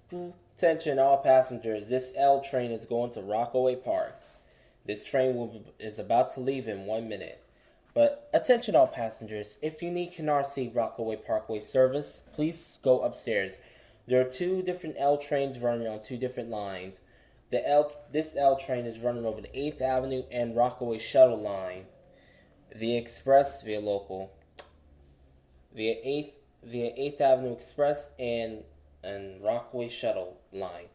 Attention all passengers, this L train is going to Rockaway Park. This train is about to leave in 1 minute. But attention all passengers, if you need Canarsie Rockaway Parkway service, please go upstairs. There are two different L trains running on two different lines. This L train is running over the 8th Avenue and Rockaway Shuttle line via express, via local, via 8th Avenue Express and Rockaway Shuttle line.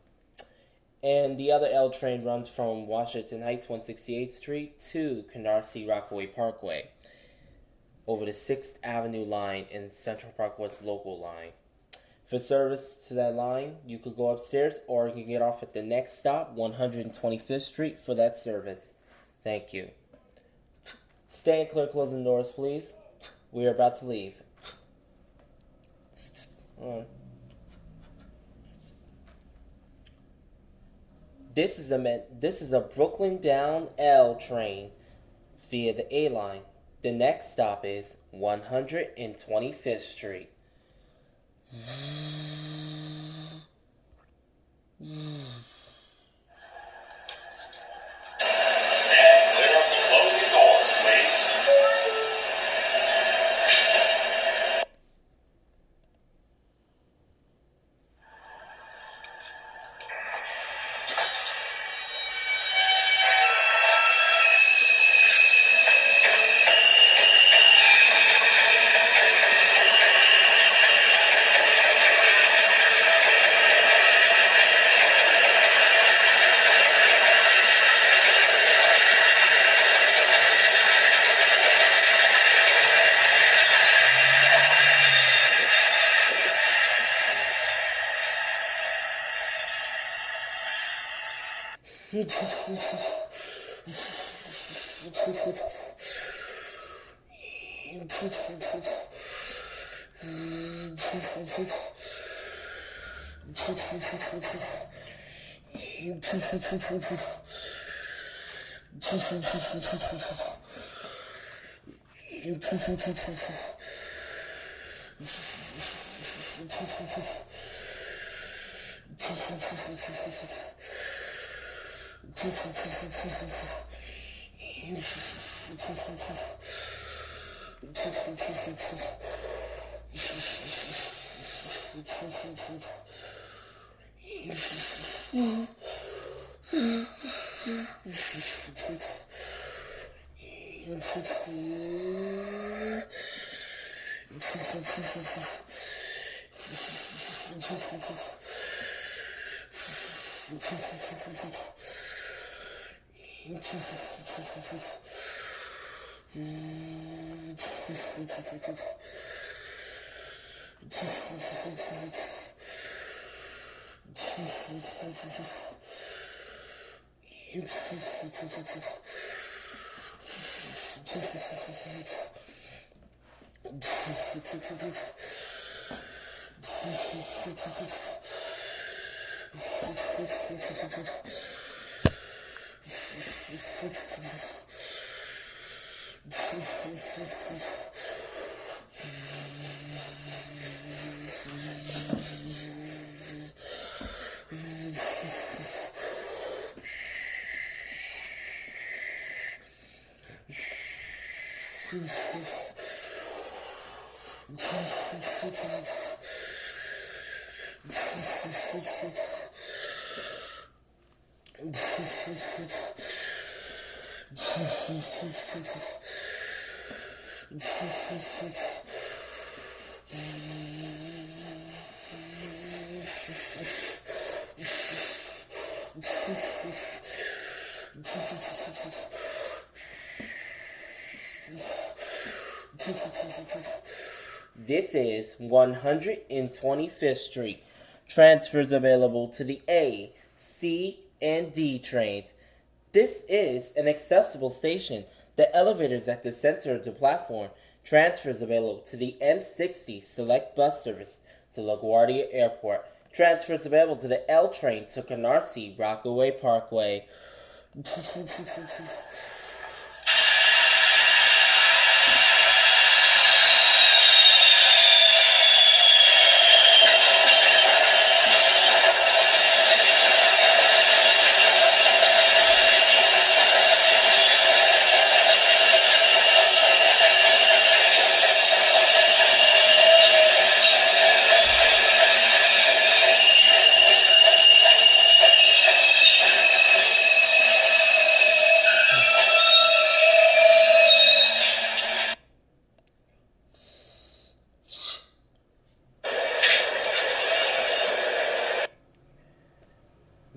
And the other L train runs from Washington Heights 168th Street to Canarsie Rockaway Parkway over the 6th Avenue line and Central Park West local line. For service to that line, you could go upstairs or you can get off at the next stop, 125th Street, for that service. Thank you. Stay clear, closing doors, please. We are about to leave. This is a Brooklyn bound L train via the A line. The next stop is 125th Street. This is 125th Street. Transfers available to the A, C, and D trains. This is an accessible station. The elevators at the center of the platform. Transfers available to the M60 Select Bus Service to LaGuardia Airport. Transfers available to the L train to Canarsie Rockaway Parkway.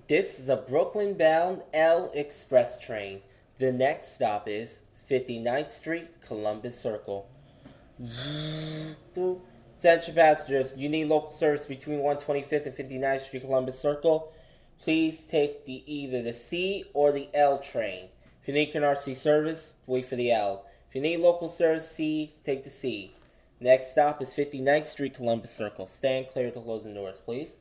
This is a Brooklyn-bound L Express train. The next stop is 59th Street, Columbus Circle. Attention passengers, you need local service between 125th and 59th Street, Columbus Circle. Please take either the C or the L train. If you need Canarsie service, wait for the L. If you need local service C, take the C. Next stop is 59th Street, Columbus Circle. Stand clear to closing doors, please.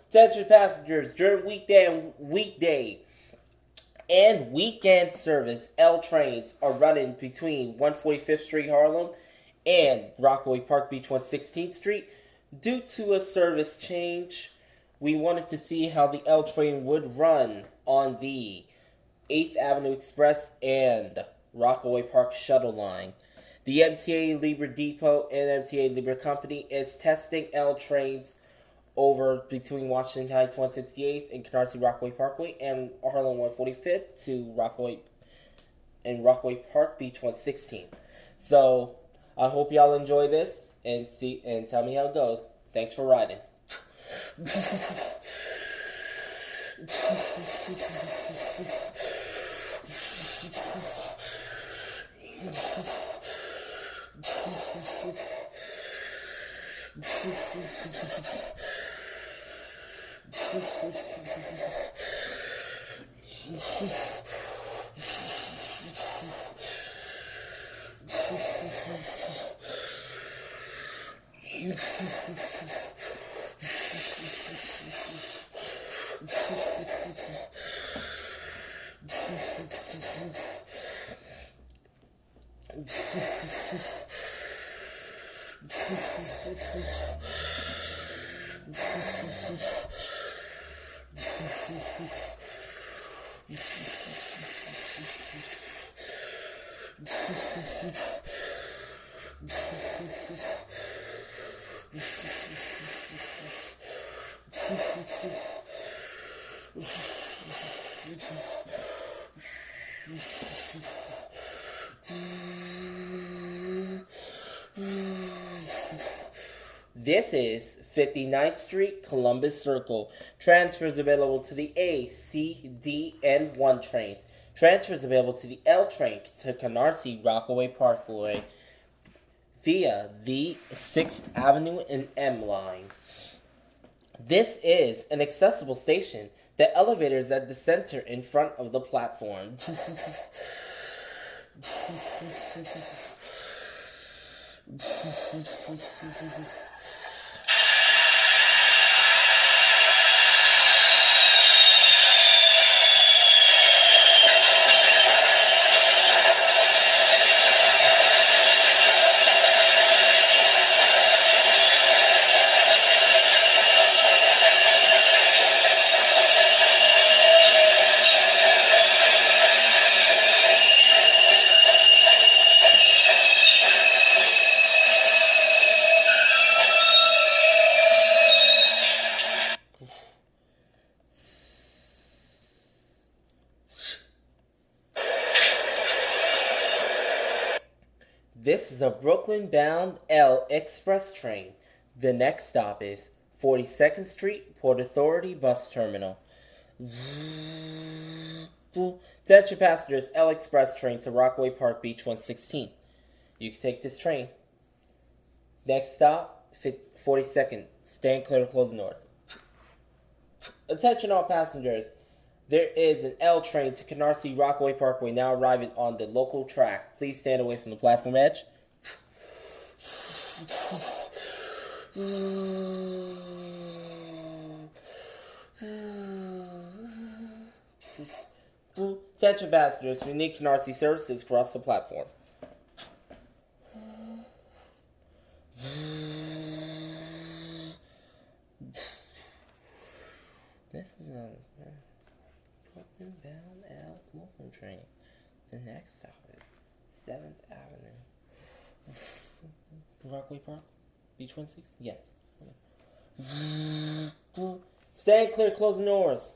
Attention passengers, during weekday and weekend service, L trains are running between 145th Street, Harlem, and Rockaway Park Beach 116th Street. Due to a service change, we wanted to see how the L train would run on the 8th Avenue Express and Rockaway Park shuttle line. The MTA Libre Depot and MTA Libre Company is testing L trains over between Washington Heights 168th and Canarsie Rockaway Parkway and Harlem 145th to Rockaway Park Beach 116th. So I hope y'all enjoy this and tell me how it goes. Thanks for riding. This is 59th Street, Columbus Circle. Transfers available to the A, C, D, and 1 trains. Transfers available to the L train to Canarsie Rockaway Parkway via the 6th Avenue and M line. This is an accessible station. The elevator is at the center in front of the platform. This is a Brooklyn bound L Express train. The next stop is 42nd Street, Port Authority Bus Terminal. Attention passengers, L Express train to Rockaway Park Beach 116. You can take this train. Next stop, 42nd. Stand clear of closing doors. Attention all passengers. There is an L train to Canarsie Rockaway Parkway now arriving on the local track. Please stand away from the platform edge. Attention passengers, we need Canarsie services across the platform. This is a Brooklyn bound L local train. The next stop is 7th Avenue. Rockaway Park? Beach 16? Yes. Stand clear, closing doors.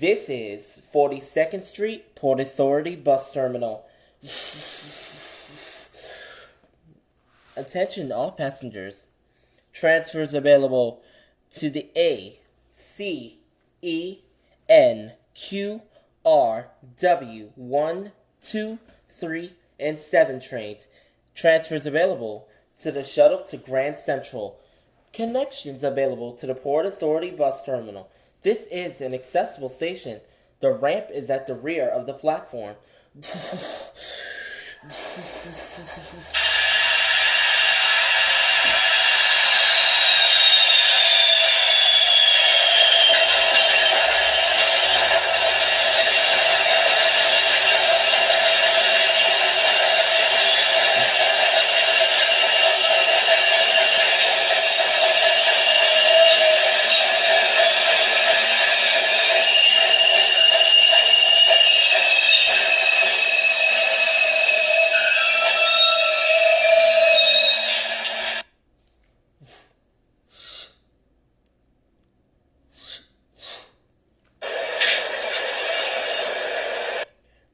This is 42nd Street, Port Authority Bus Terminal. Attention all passengers. Transfers available to the A, C, E, N, Q, R, W, 1, 2, 3, and 7 trains. Transfers available to the shuttle to Grand Central. Connections available to the Port Authority Bus Terminal. This is an accessible station. The ramp is at the rear of the platform.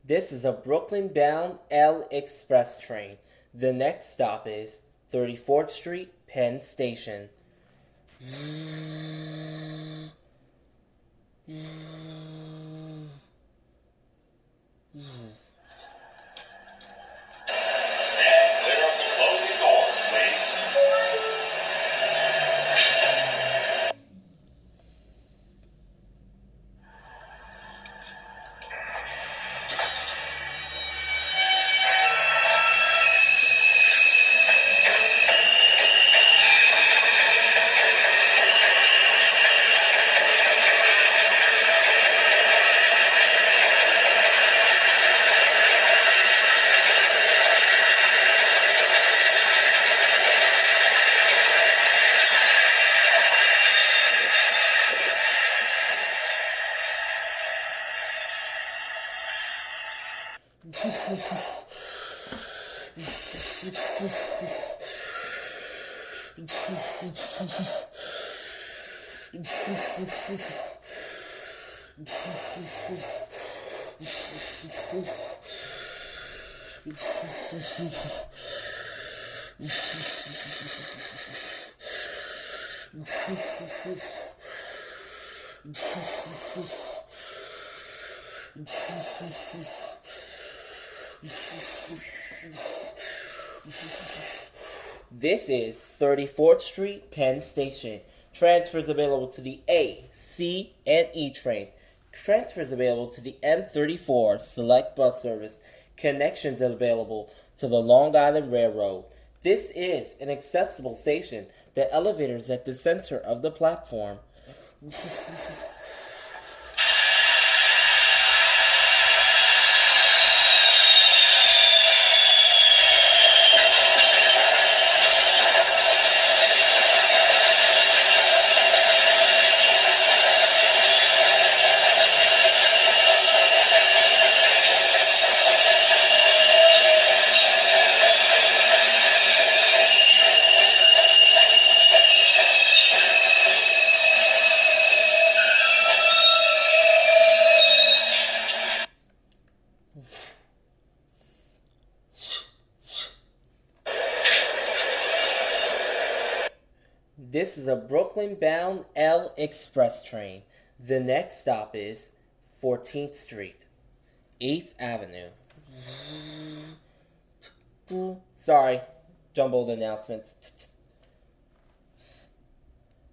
This is a Brooklyn bound L Express train. The next stop is 34th Street, Penn Station. This is 34th Street, Penn Station. Transfers available to the A, C, and E trains. Transfers available to the M34 select bus service. Connections available to the Long Island Railroad. This is an accessible station. The elevator is at the center of the platform. This is a Brooklyn bound L Express train. The next stop is 14th Street, 8th Avenue. Sorry, jumbled announcements.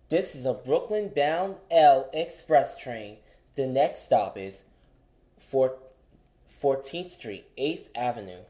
This is a Brooklyn bound L Express train. The next stop is 14th Street, 8th Avenue.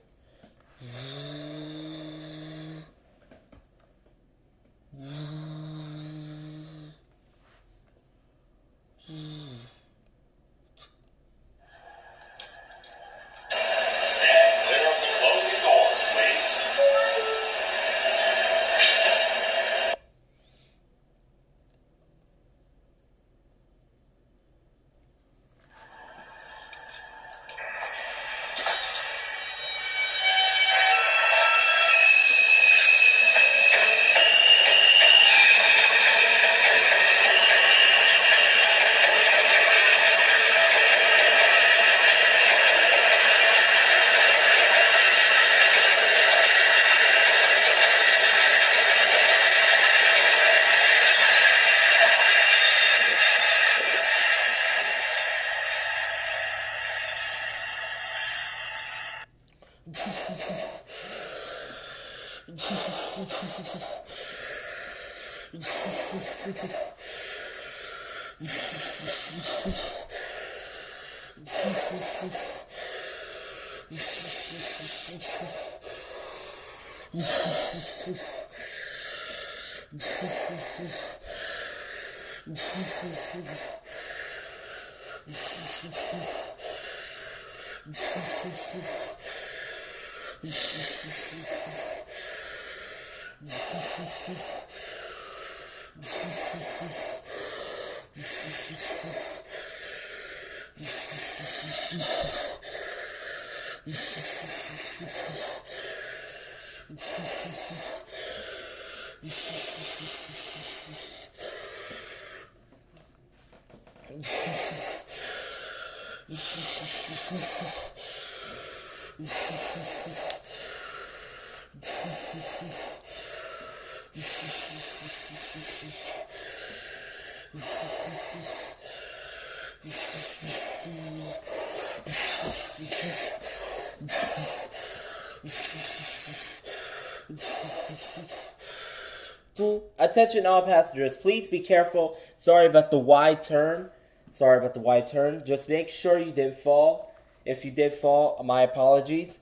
Attention all passengers, please be careful. Sorry about the wide turn. Sorry about the wide turn. Just make sure you didn't fall. If you did fall, my apologies.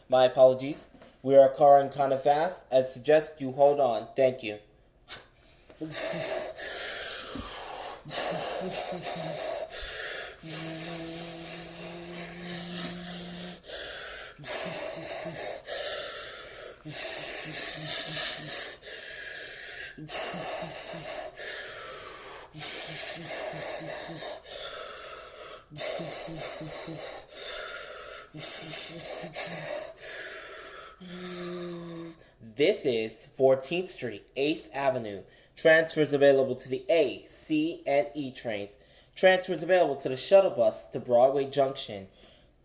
My apologies. We are carring kind of fast. I suggest you hold on. Thank you. This is 14th Street, 8th Avenue. Transfers available to the A, C, and E trains. Transfers available to the shuttle bus to Broadway Junction.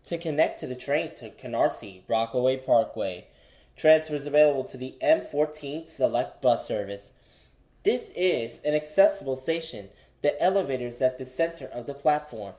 To connect to the train to Canarsie, Rockaway Parkway. Transfers available to the M14 Select Bus Service. This is an accessible station. The elevator is at the center of the platform.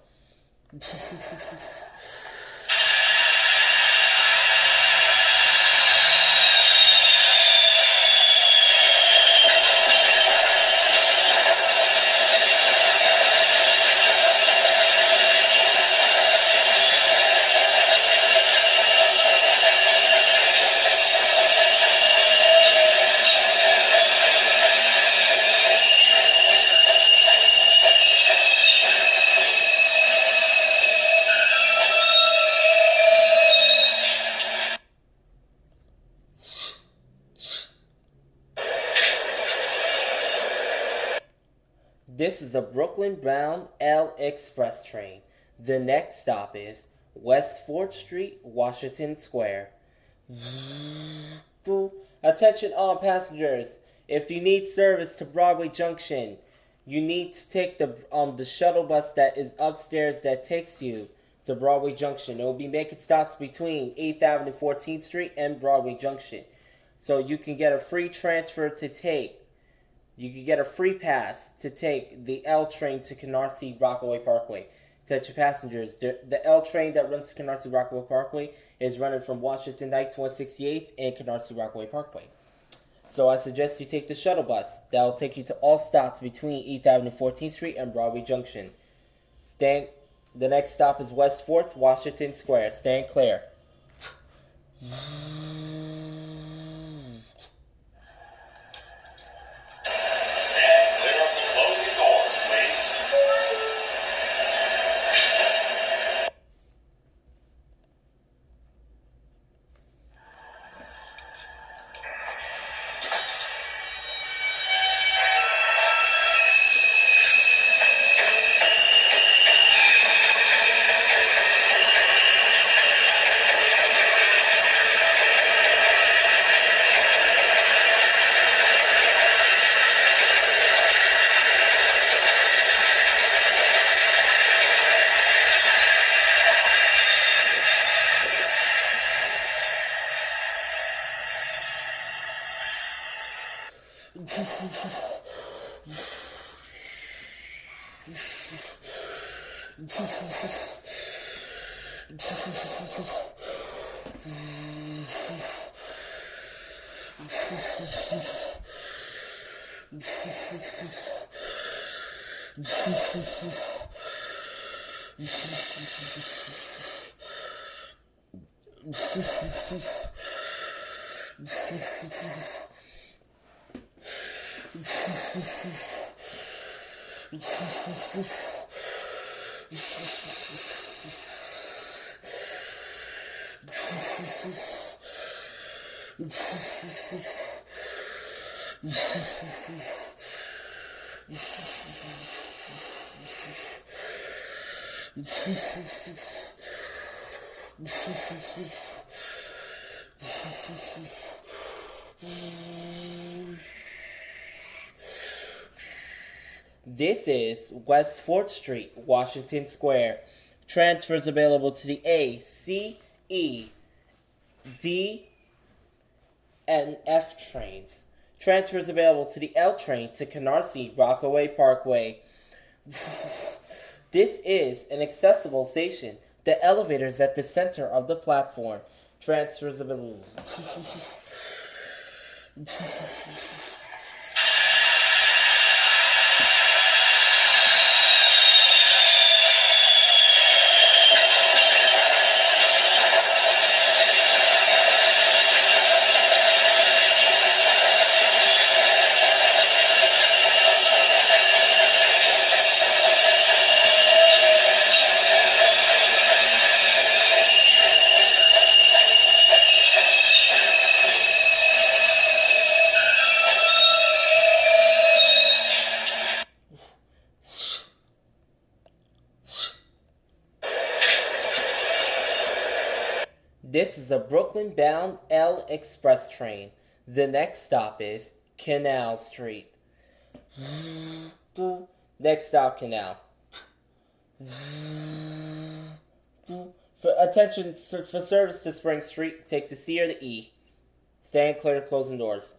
This is a Brooklyn-bound L Express train. The next stop is West 4th Street, Washington Square. Attention all passengers. If you need service to Broadway Junction, you need to take the shuttle bus that is upstairs that takes you to Broadway Junction. It will be making stops between 8th Avenue, 14th Street, and Broadway Junction. So you can get a free transfer to take. You can get a free pass to take the L train to Canarsie Rockaway Parkway. Attention passengers, the L train that runs to Canarsie Rockaway Parkway is running from Washington Heights 168th and Canarsie Rockaway Parkway. So I suggest you take the shuttle bus. That will take you to all stops between 8th Avenue, 14th Street, and Broadway Junction. The next stop is West 4th, Washington Square. Stand clear. This is West 4th Street, Washington Square. Transfers available to the A, C, E, D, and F trains. Transfers available to the L train to Canarsie Rockaway Parkway. This is an accessible station. The elevator is at the center of the platform. Transfers available. This is a Brooklyn-bound L Express train. The next stop is Canal Street. Next stop, Canal. For attention for service to Spring Street, take the C or the E. Stand clear to closing doors.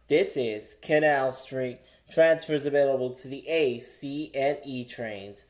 This is Canal Street. Transfers available to the A, C, and E trains.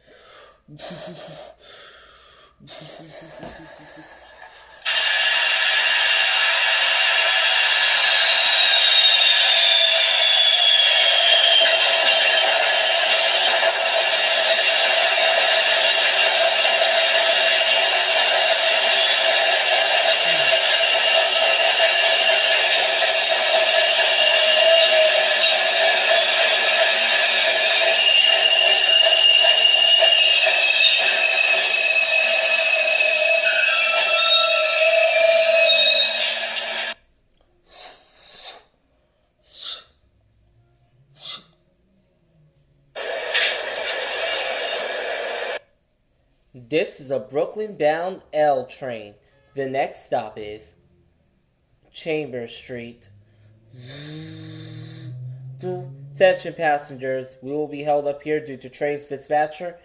This is a Brooklyn bound L train. The next stop is Chambers Street. Attention passengers, we will be held up here due to train's dispatcher.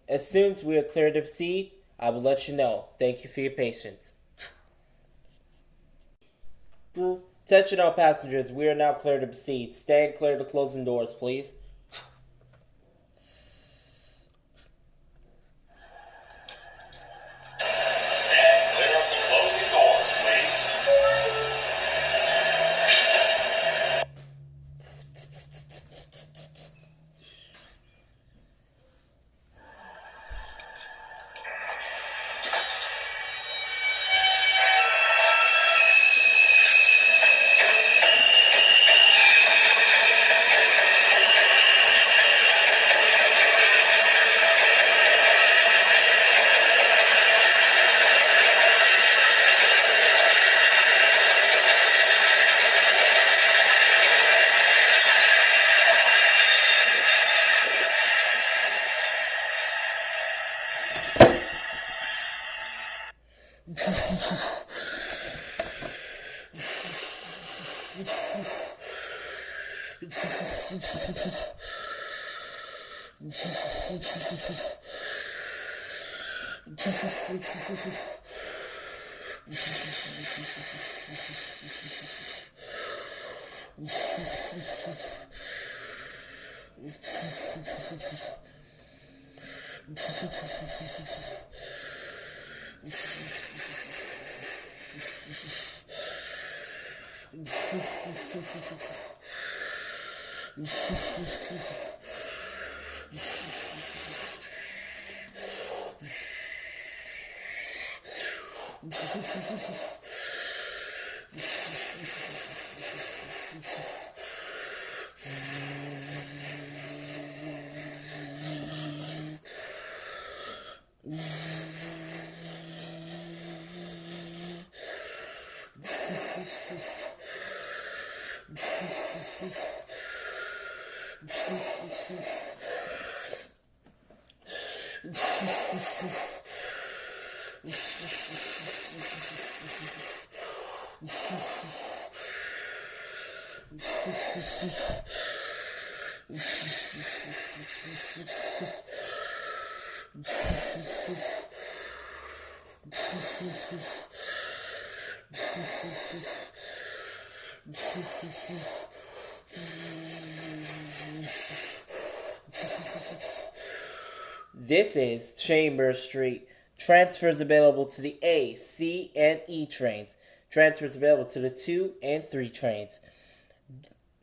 As soon as we are clear to proceed, I will let you know. Thank you for your patience. Attention all passengers, we are now clear to proceed. Stand clear to closing doors, please. This is Chambers Street. Transfers available to the A, C, and E trains. Transfers available to the 2 and 3 trains.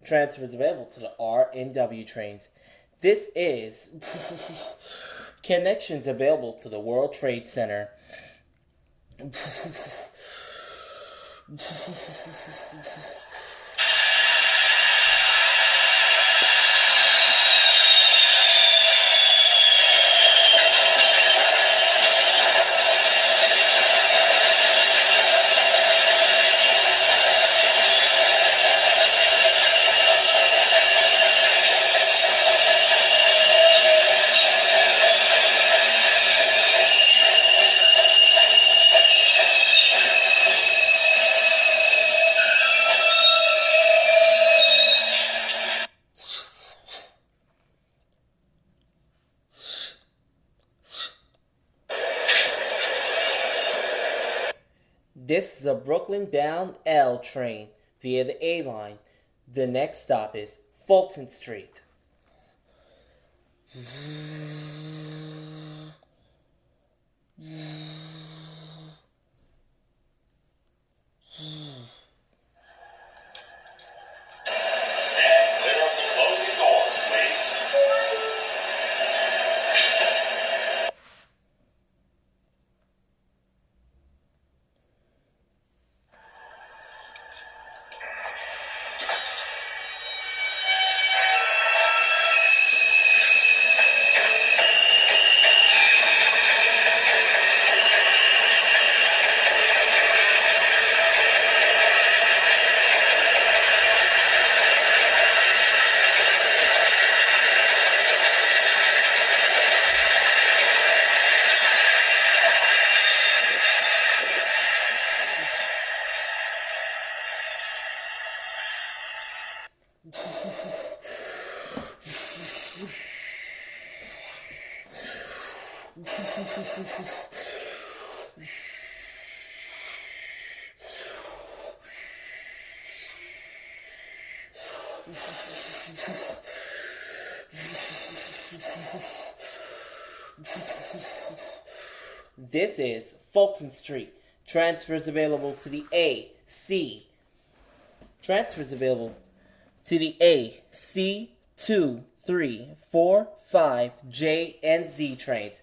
Transfers available to the R and W trains. This is connections available to the World Trade Center. This is a Brooklyn bound L train via the A line. The next stop is Fulton Street. This is Fulton Street. Transfers available to the A, C. Transfers available to the A, C, 2, 3, 4, 5, J, and Z trains.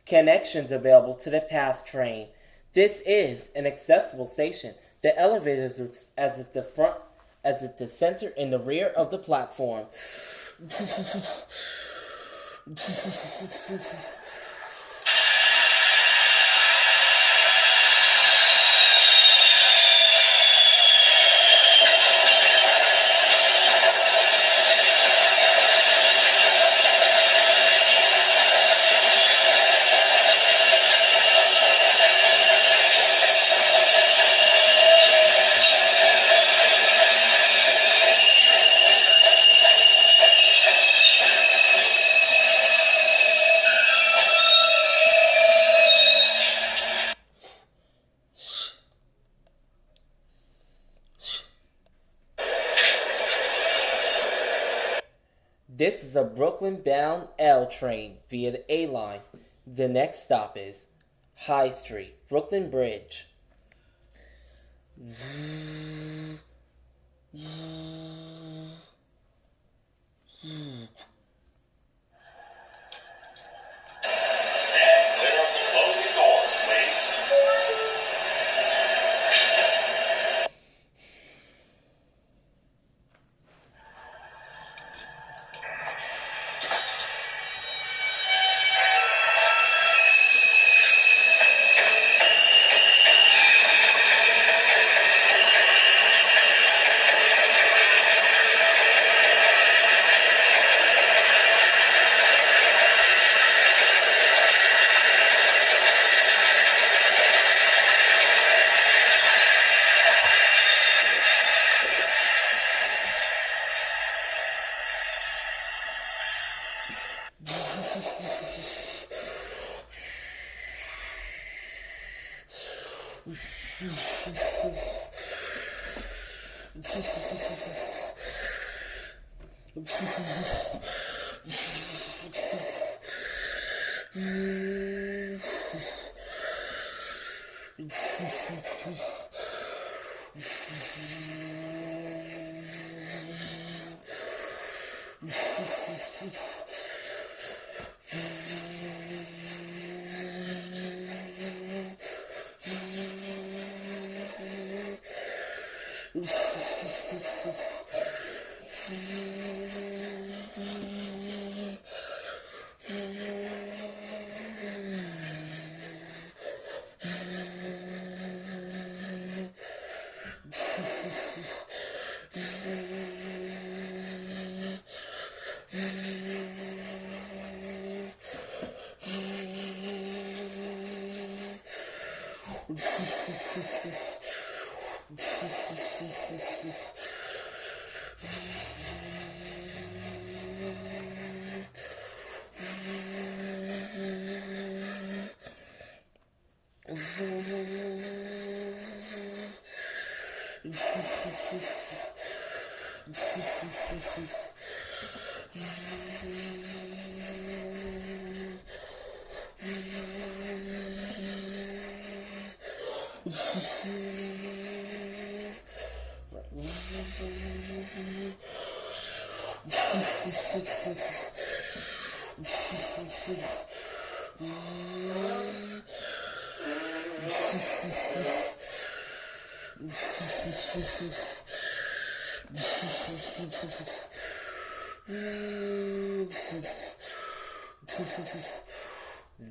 Connections available to the PATH train. This is an accessible station. The elevators are at the front, as at the center and the rear of the platform. This is a Brooklyn-bound L train via the A line. The next stop is High Street, Brooklyn Bridge.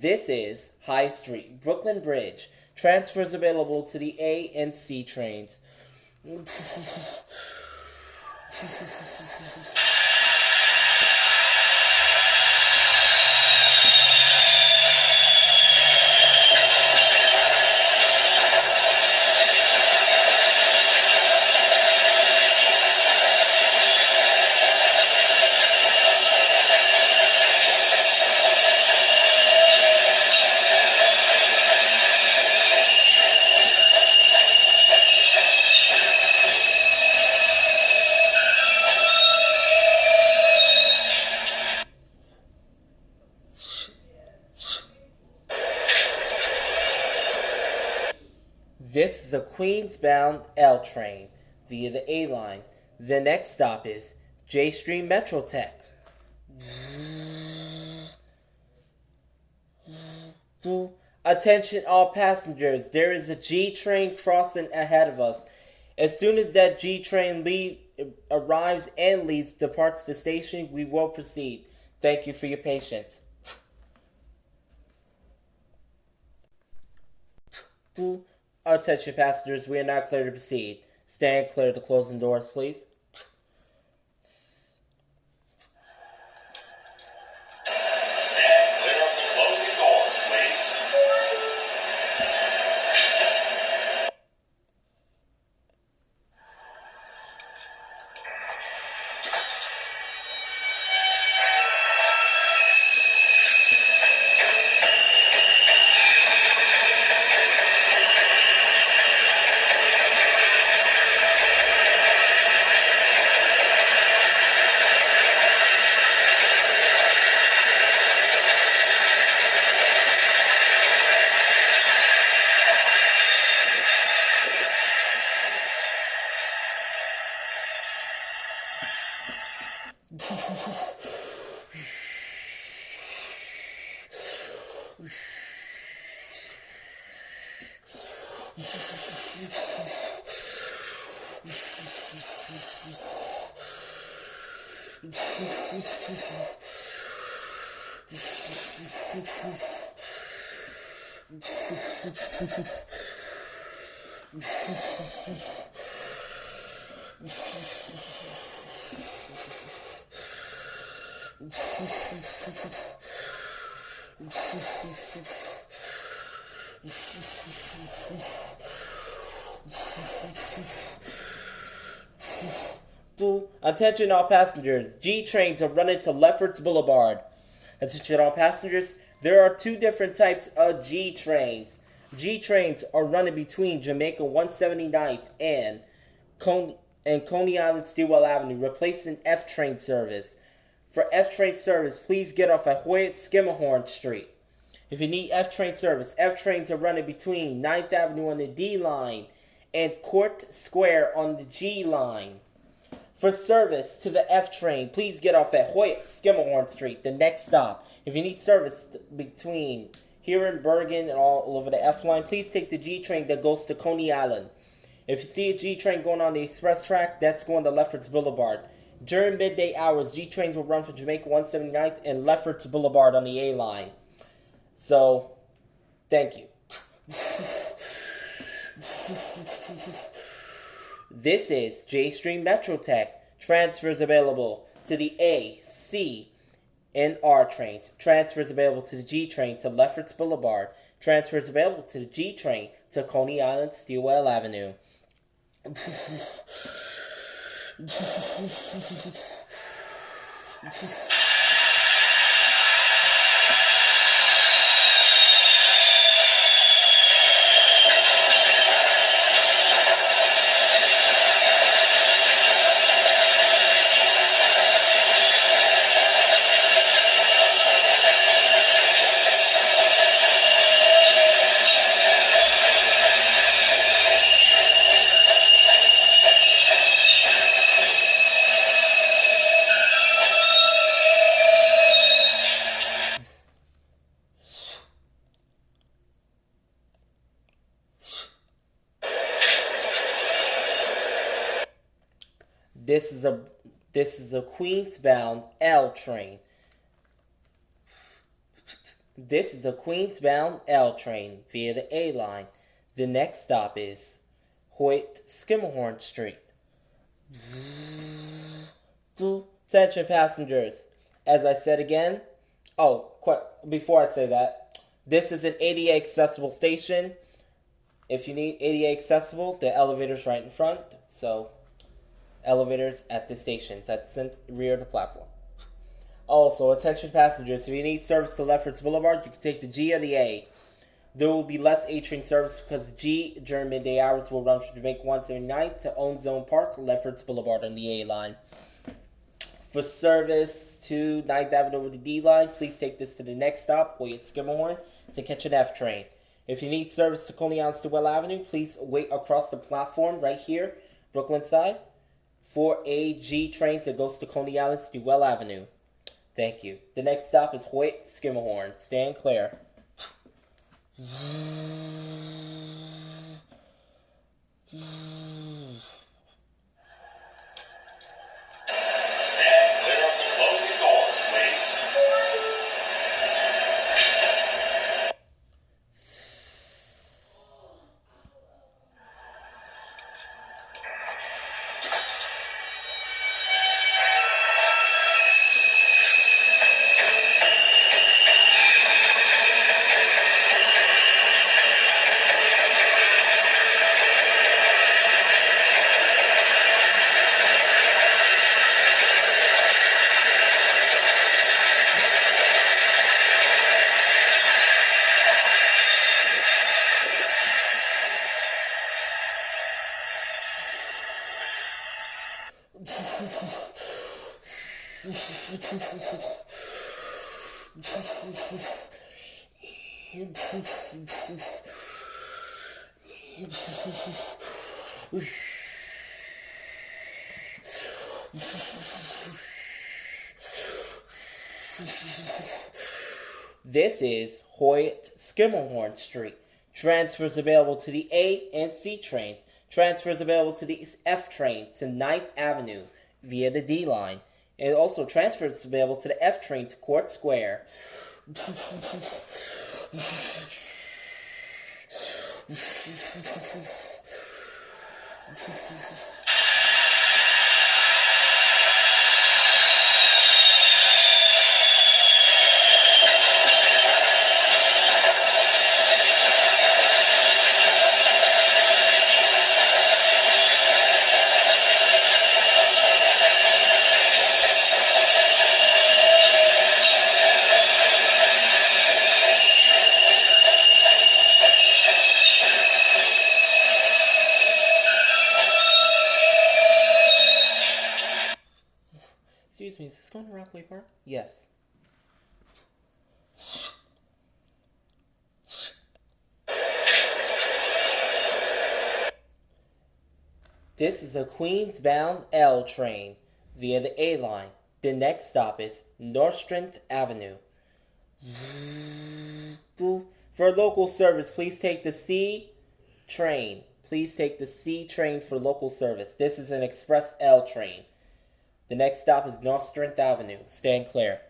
This is High Street, Brooklyn Bridge. Transfers available to the A and C trains. This is a Queens-bound L train via the A line. The next stop is J Street Metro Tech. Attention all passengers, there is a G train crossing ahead of us. As soon as that G train arrives and departs the station, we will proceed. Thank you for your patience. Attention passengers, we are now clear to proceed. Stand clear of the closing doors, please. Attention all passengers, G trains are running to Lefferts Boulevard. Attention all passengers, there are two different types of G trains. G trains are running between Jamaica 179th and Coney Island Stillwell Avenue, replacing F train service. For F train service, please get off at Hoyt Skimmerhorn Street. If you need F train service, F trains are running between 9th Avenue on the D line and Court Square on the G line. For service to the F train, please get off at Hoyt Skimmerhorn Street, the next stop. If you need service between here in Bergen and all over the F line, please take the G train that goes to Coney Island. If you see a G train going on the express track, that's going to Lefferts Boulevard. During midday hours, G trains will run from Jamaica 179th and Lefferts Boulevard on the A line. So, thank you. This is J Street Metro Tech. Transfers available to the A, C, and R trains. Transfers available to the G train to Lefferts Boulevard. Transfers available to the G train to Coney Island Stillwell Avenue. This is a Queens-bound L train. This is a Queens-bound L train via the A line. The next stop is Hoyt Skimmerhorn Street. Attention passengers. As I said again, before I say that, this is an ADA accessible station. If you need ADA accessible, the elevator's right in front. So, elevators at the stations at the rear of the platform. Also, attention passengers, if you need service to Lefferts Boulevard, you can take the G or the A. There will be less A train service because the G during midday hours will run from Jamaica 179 to Own Zone Park, Lefferts Boulevard on the A line. For service to 9th Avenue over the D line, please take this to the next stop, Hoyt Skimmerhorn, to catch an F train. If you need service to Coney Island to Well Avenue, please wait across the platform right here, Brooklyn side, for a G train to go to Coney Island to Well Avenue. Thank you. The next stop is Hoyt Skimmerhorn. Stand clear. This is Hoyt Skimmerhorn Street. Transfers available to the A and C trains. Transfers available to the F train to 9th Avenue via the D line. And also transfers available to the F train to Court Square. Excuse me, is this going to Rockaway Park? Yes. This is a Queens-bound L train via the A line. The next stop is North Avenue. For local service, please take the C train. Please take the C train for local service. This is an express L train. The next stop is North Avenue. Stand clear.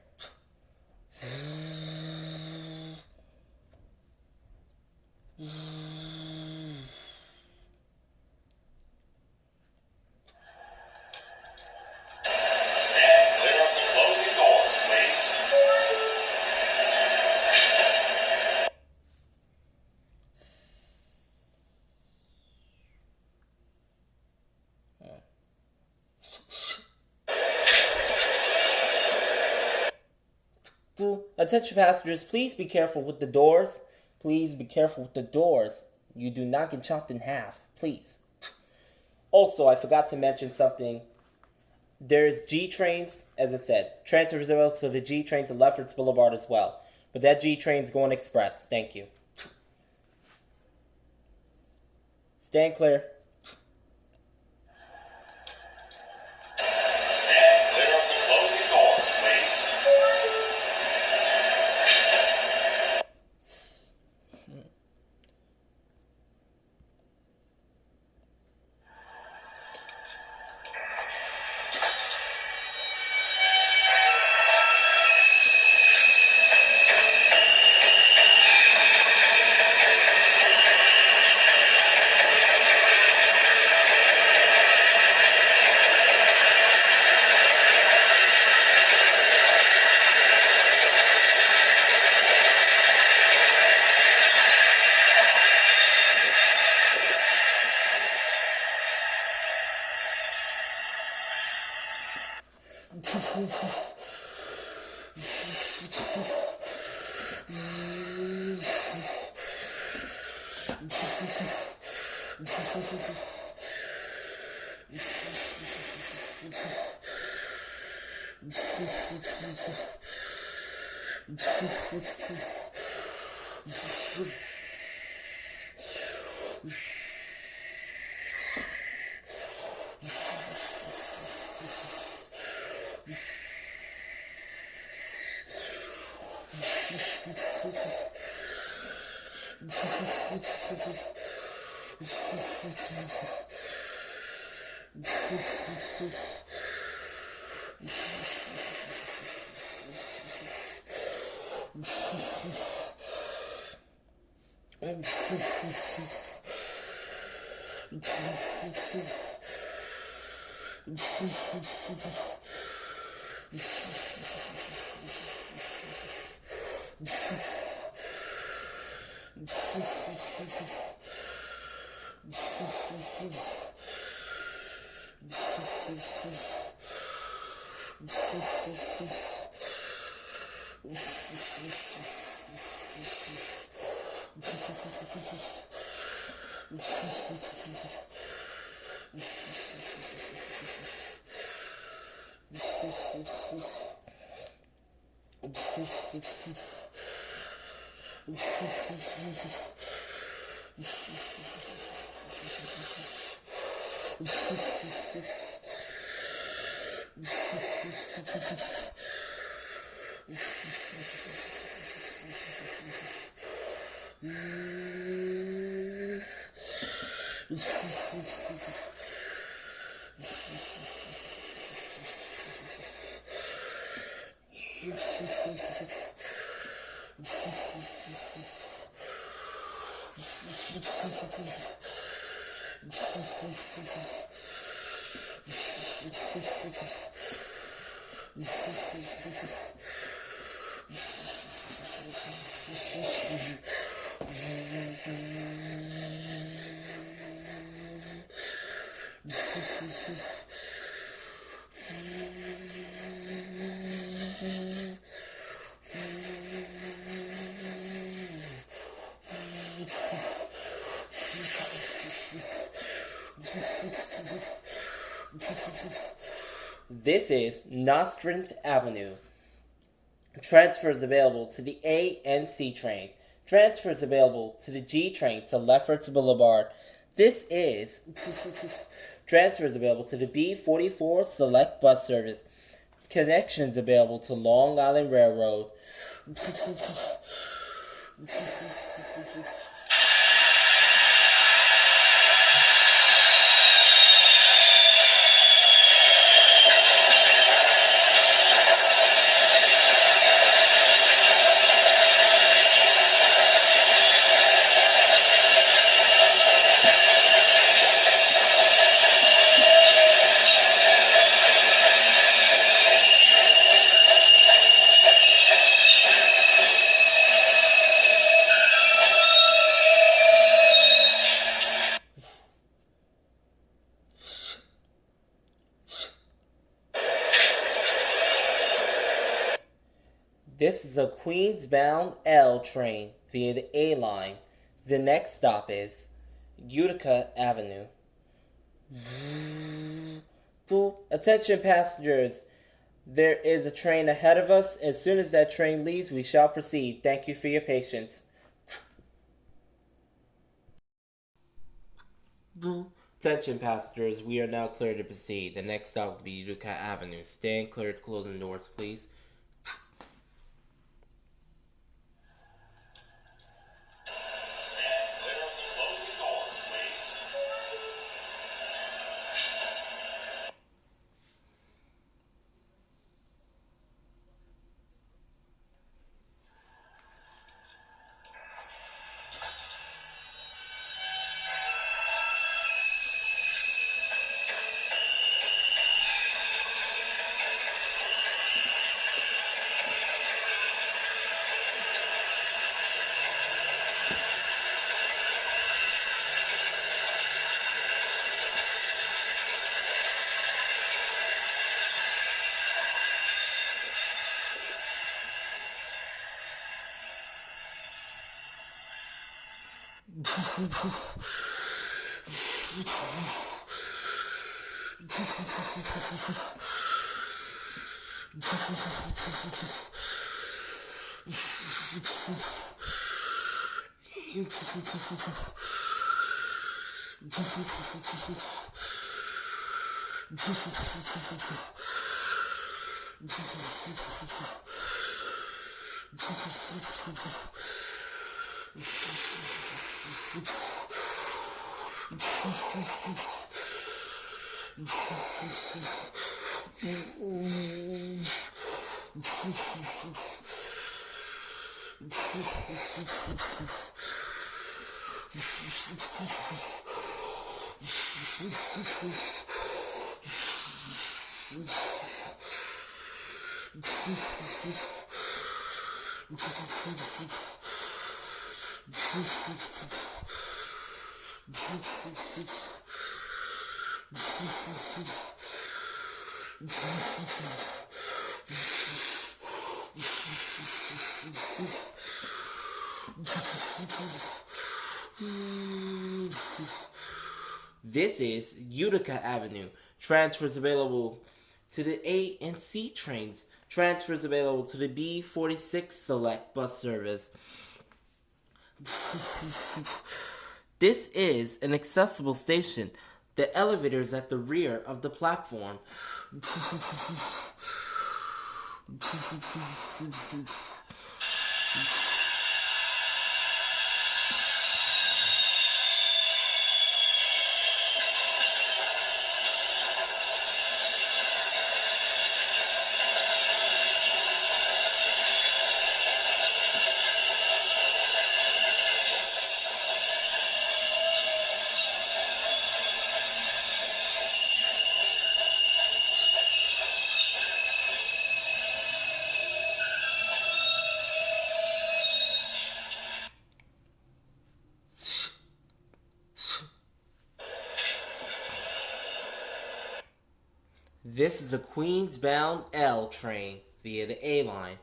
Attention passengers, please be careful with the doors. Please be careful with the doors. You do not get chopped in half, please. Also, I forgot to mention something. There's G trains, as I said. Transfers available to the G train to Lefferts Boulevard as well. But that G train's going express. Thank you. Stand clear. This is Nostrand Avenue. Transfers available to the A and C trains. Transfers available to the G train to Lefferts Boulevard. This is transfers available to the B44 Select Bus Service. Connections available to Long Island Railroad. This is a Queens-bound L train via the A line. The next stop is Utica Avenue. Attention passengers, there is a train ahead of us. As soon as that train leaves, we shall proceed. Thank you for your patience. Attention passengers, we are now clear to proceed. The next stop will be Utica Avenue. Stand clear to closing doors, please. This is Utica Avenue. Transfers available to the A and C trains. Transfers available to the B46 Select bus service. This is an accessible station. The elevator is at the rear of the platform. This is a Queens-bound L train via the A line.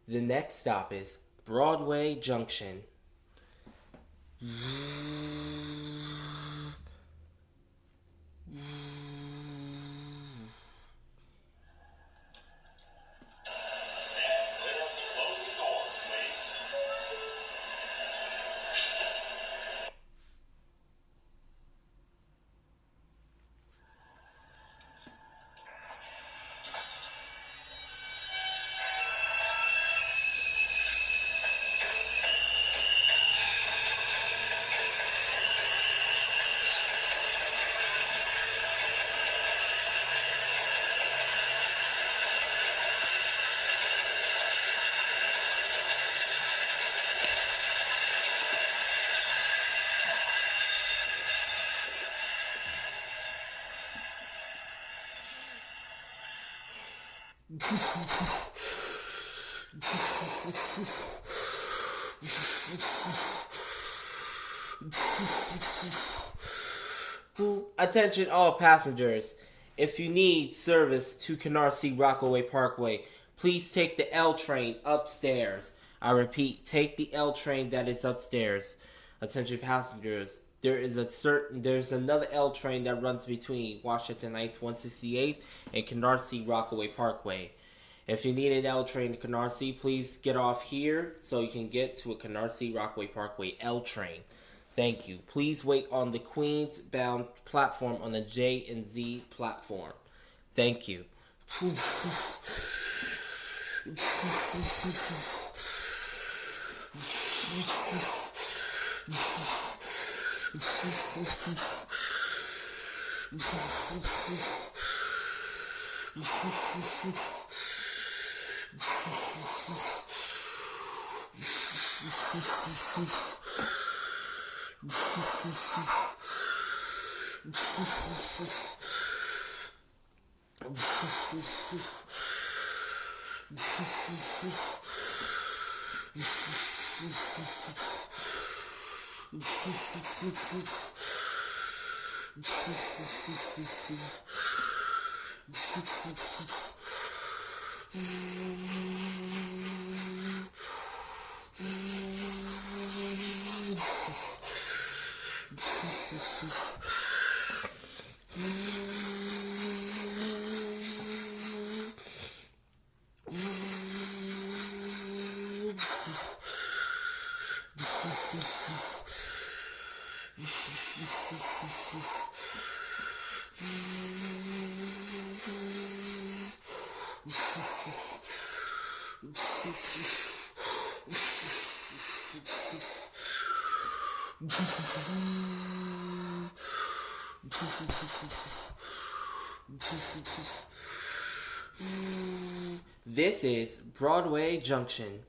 The next stop is Broadway Junction. Attention all passengers. If you need service to Canarsie Rockaway Parkway, please take the L train upstairs. I repeat, take the L train that is upstairs. Attention passengers. There's another L train that runs between Washington Heights 168th and Canarsie Rockaway Parkway. If you need an L train to Canarsie, please get off here so you can get to a Canarsie Rockaway Parkway L train. Thank you. Please wait on the Queens-bound platform on the J and Z platform. Thank you. This is Broadway Junction.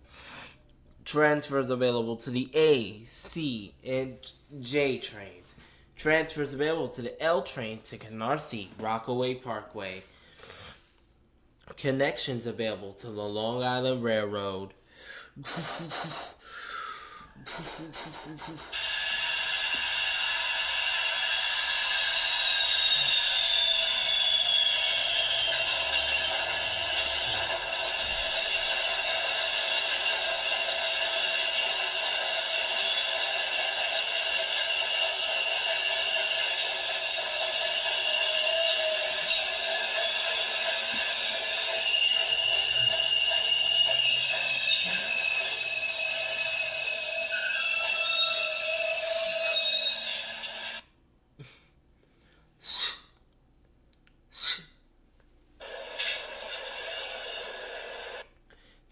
Transfers available to the A, C, and J trains. Transfers available to the L train to Canarsie Rockaway Parkway. Connections available to the Long Island Railroad.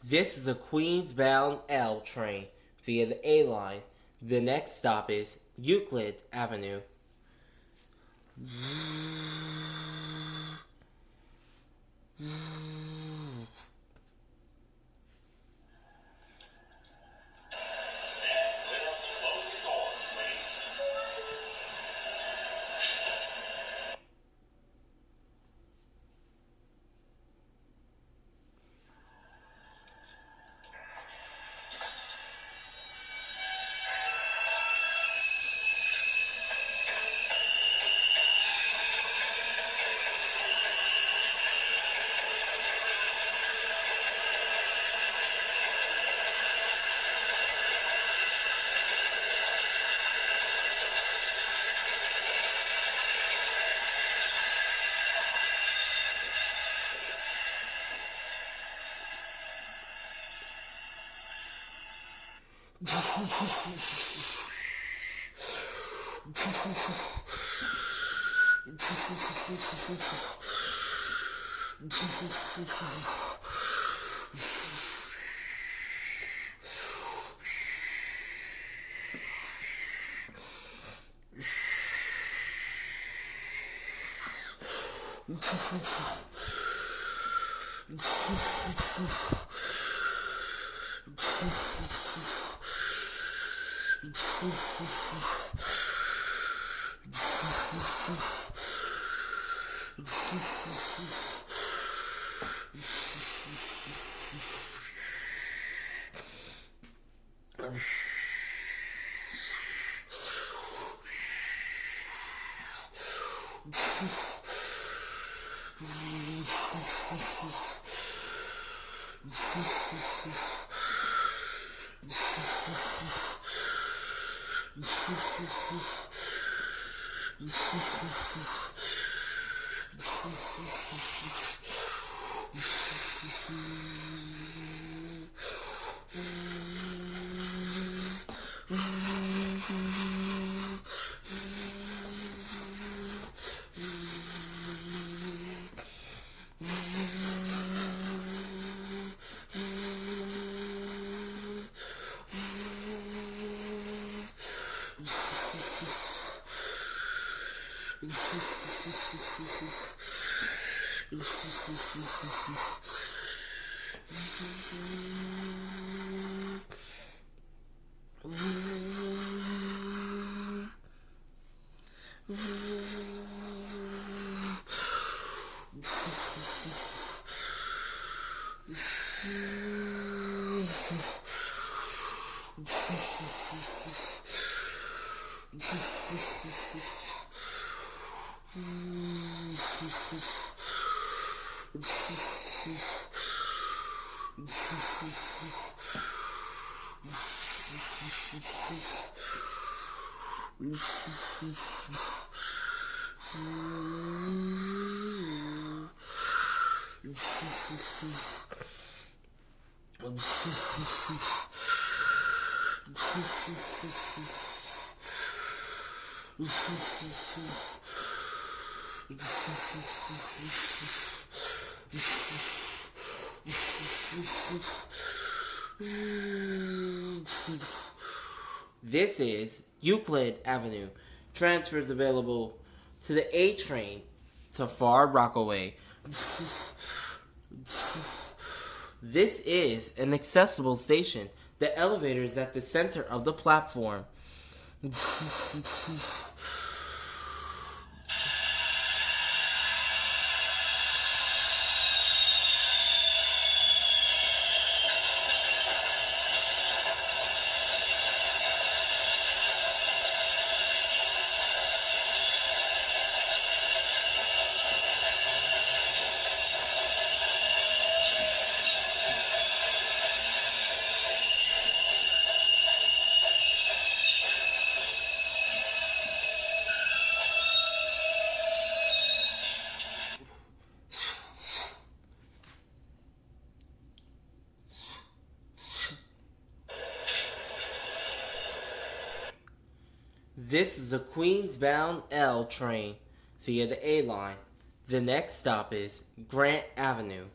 This is a Queens-bound L train via the A line. The next stop is Euclid Avenue. This is Euclid Avenue. Transfers available to the A train to Far Rockaway. This is an accessible station. The elevator is at the center of the platform. This is a Queens-bound L train via the A line. The next stop is Grant Avenue.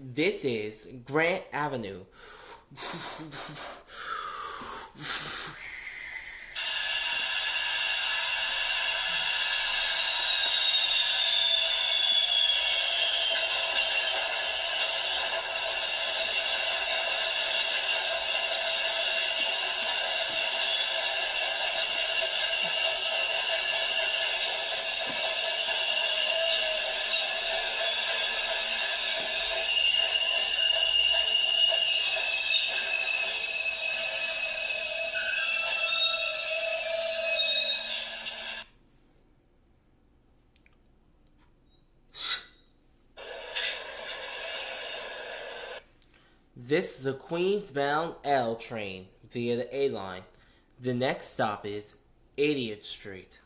This is Grant Avenue. This is a Queens-bound L train via the A line. The next stop is 80th Street.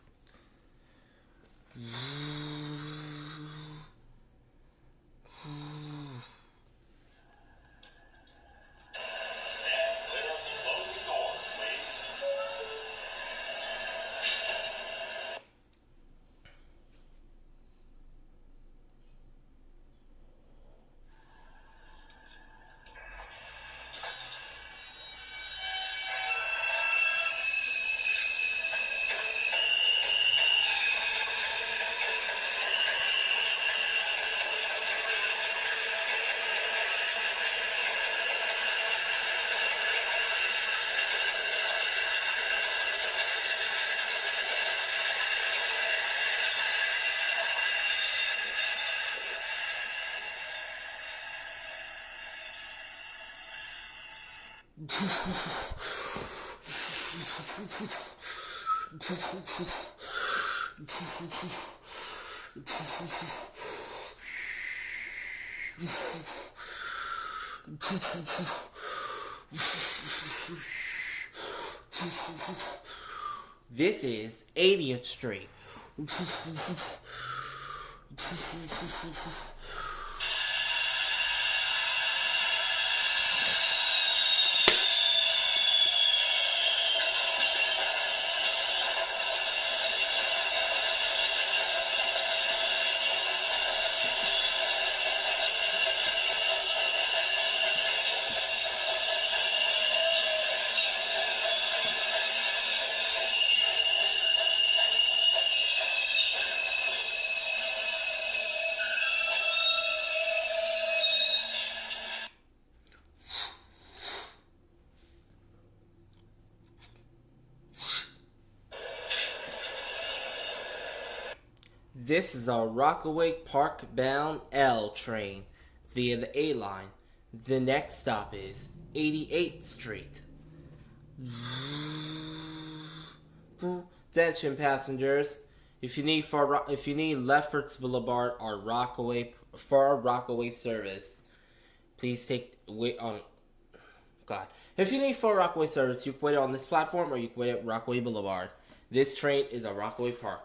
This is 80th Street. This is our Rockaway Park bound L train via the A line. The next stop is 88th Street. Attention passengers, if you need Lefferts Boulevard or Rockaway for our Rockaway service, please wait on. God, if you need for Rockaway service, you can wait on this platform or you can wait at Rockaway Boulevard. This train is at Rockaway Park.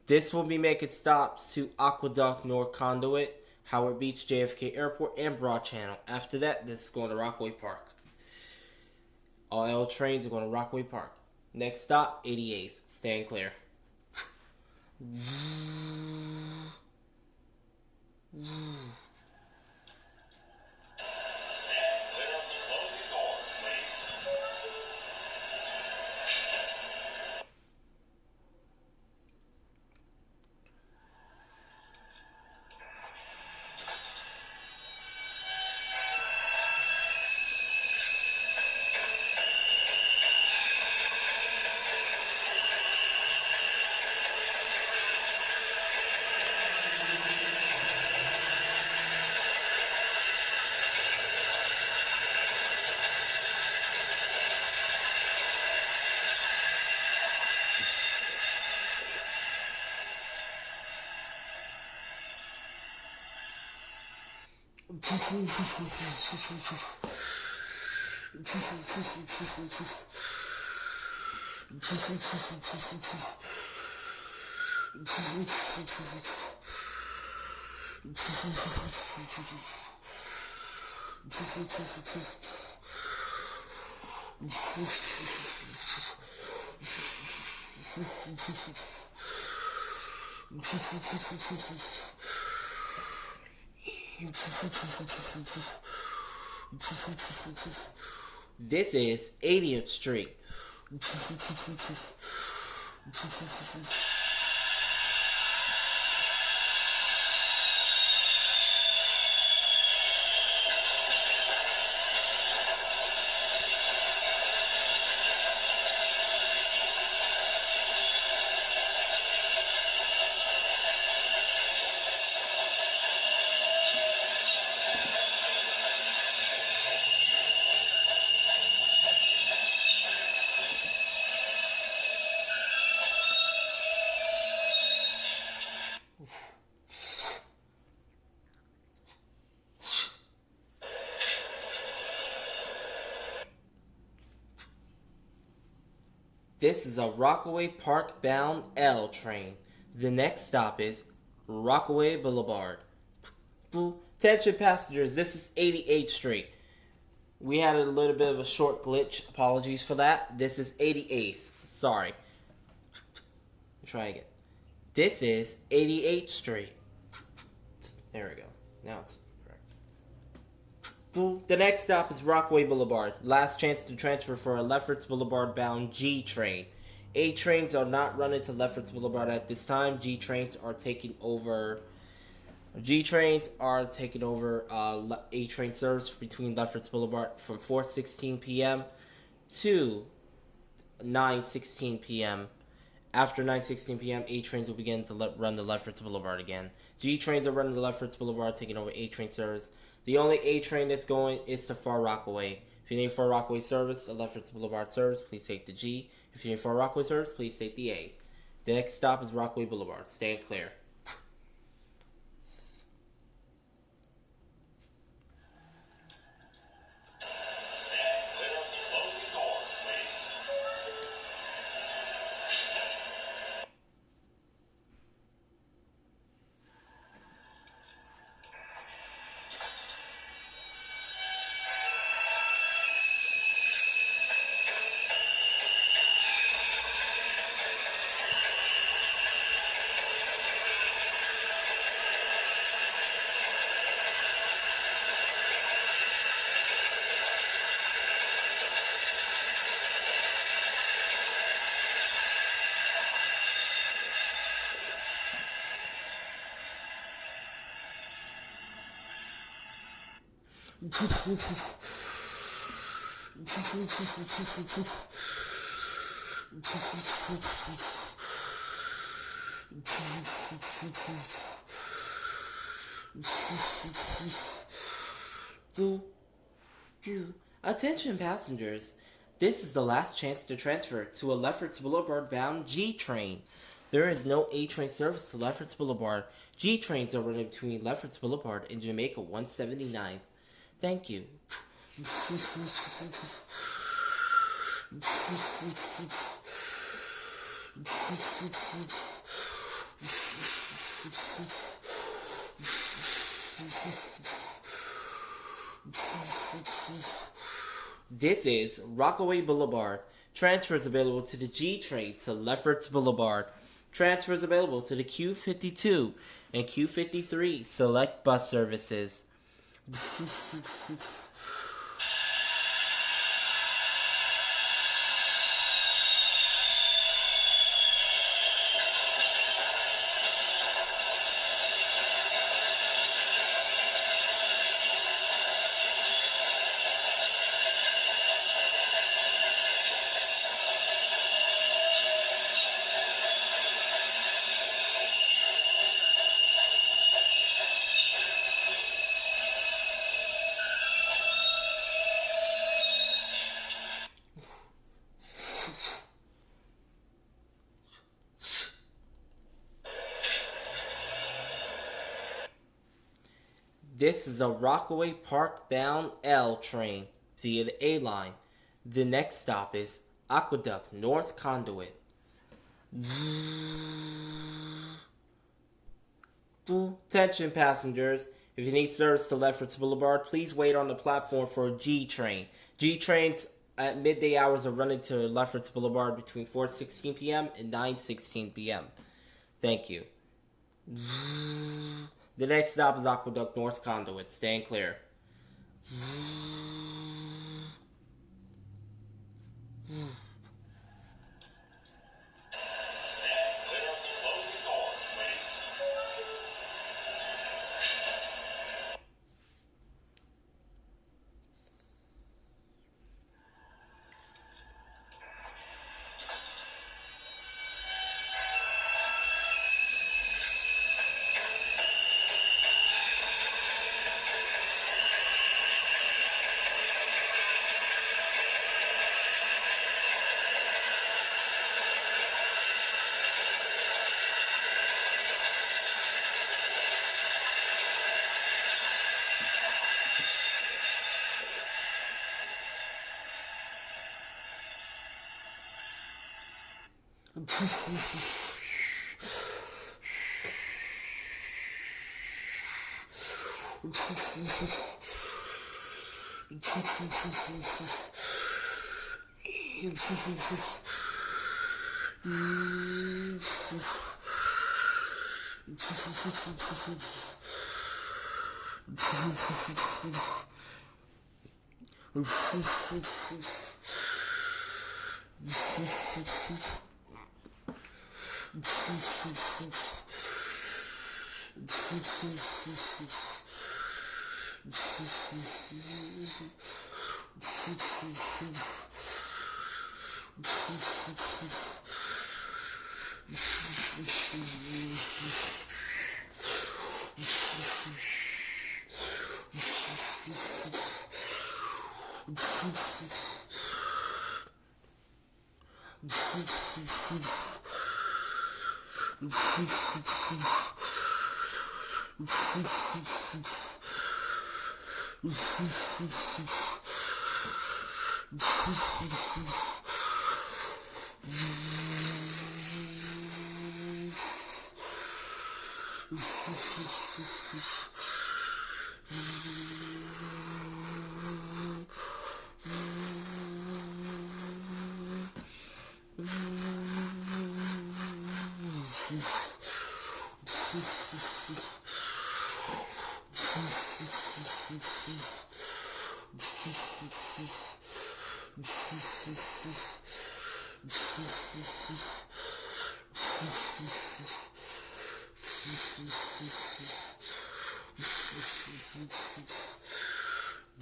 This will be making stops to Aqueduct, North Conduit, Howard Beach, JFK Airport, and Broad Channel. After that, this is going to Rockaway Park. All L trains are going to Rockaway Park. Next stop, 88th. Stand clear. This is 80th Street. This is a Rockaway Park bound L train. The next stop is Rockaway Boulevard. Attention passengers, this is 88th Street. We had a little bit of a short glitch. Apologies for that. This is 88th. Sorry. Try again. This is 88th Street. There we go. Now it's correct. The next stop is Rockaway Boulevard. Last chance to transfer for a Lefferts Boulevard bound G train. A trains are not running to Lefferts Boulevard at this time. A trains are taking over A train service between Lefferts Boulevard from 4:16 p.m. to 9:16 p.m. After 9:16 p.m., A trains will begin to run to Lefferts Boulevard again. G trains are running to Lefferts Boulevard, taking over A train service. The only A train that's going is to Far Rockaway. If you need for a Rockaway service, a Lefferts Boulevard service, please take the G. If you need for a Rockaway service, please take the A. The next stop is Rockaway Boulevard. Stand clear. Attention passengers, this is the last chance to transfer to a Lefferts Boulevard bound G train. There is no A train service to Lefferts Boulevard. G trains are running between Lefferts Boulevard and Jamaica 179. Thank you. This is Rockaway Boulevard. Transfers available to the G train to Lefferts Boulevard. Transfers available to the Q52 and Q53 select bus services. This is a Rockaway Park bound L train via the A line. The next stop is Aqueduct North Conduit. Attention passengers, if you need service to Lefferts Boulevard, please wait on the platform for a G train. G trains at midday hours are running to Lefferts Boulevard between 4:16 p.m. and 9:16 p.m. Thank you. The next stop is Aqueduct North Conduit. Stand clear.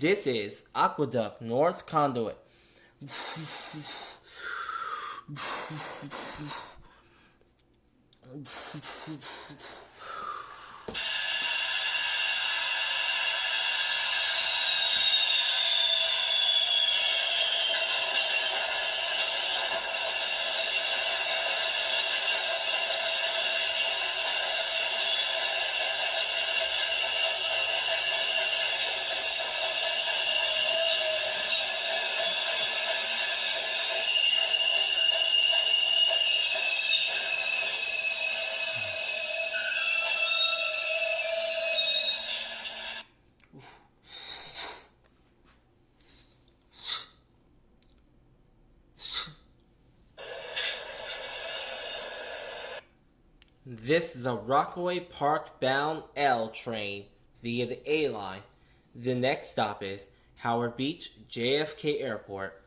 This is Aqueduct North Conduit. This is a Rockaway Park bound L train via the A line. The next stop is Howard Beach, JFK Airport.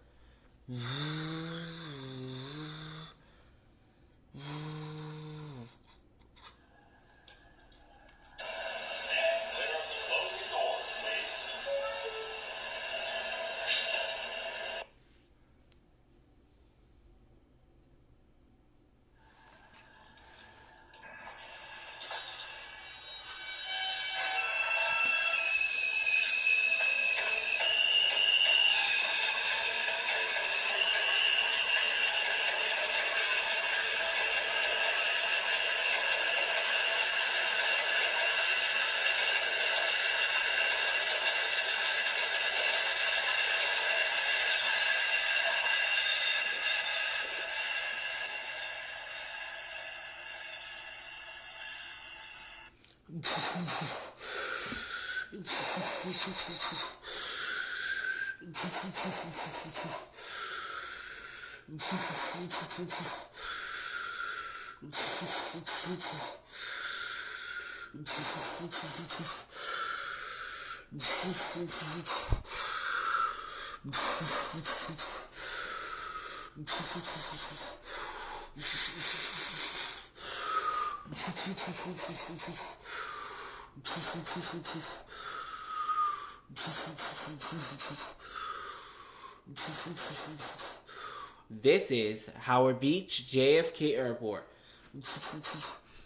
This is Howard Beach, JFK Airport.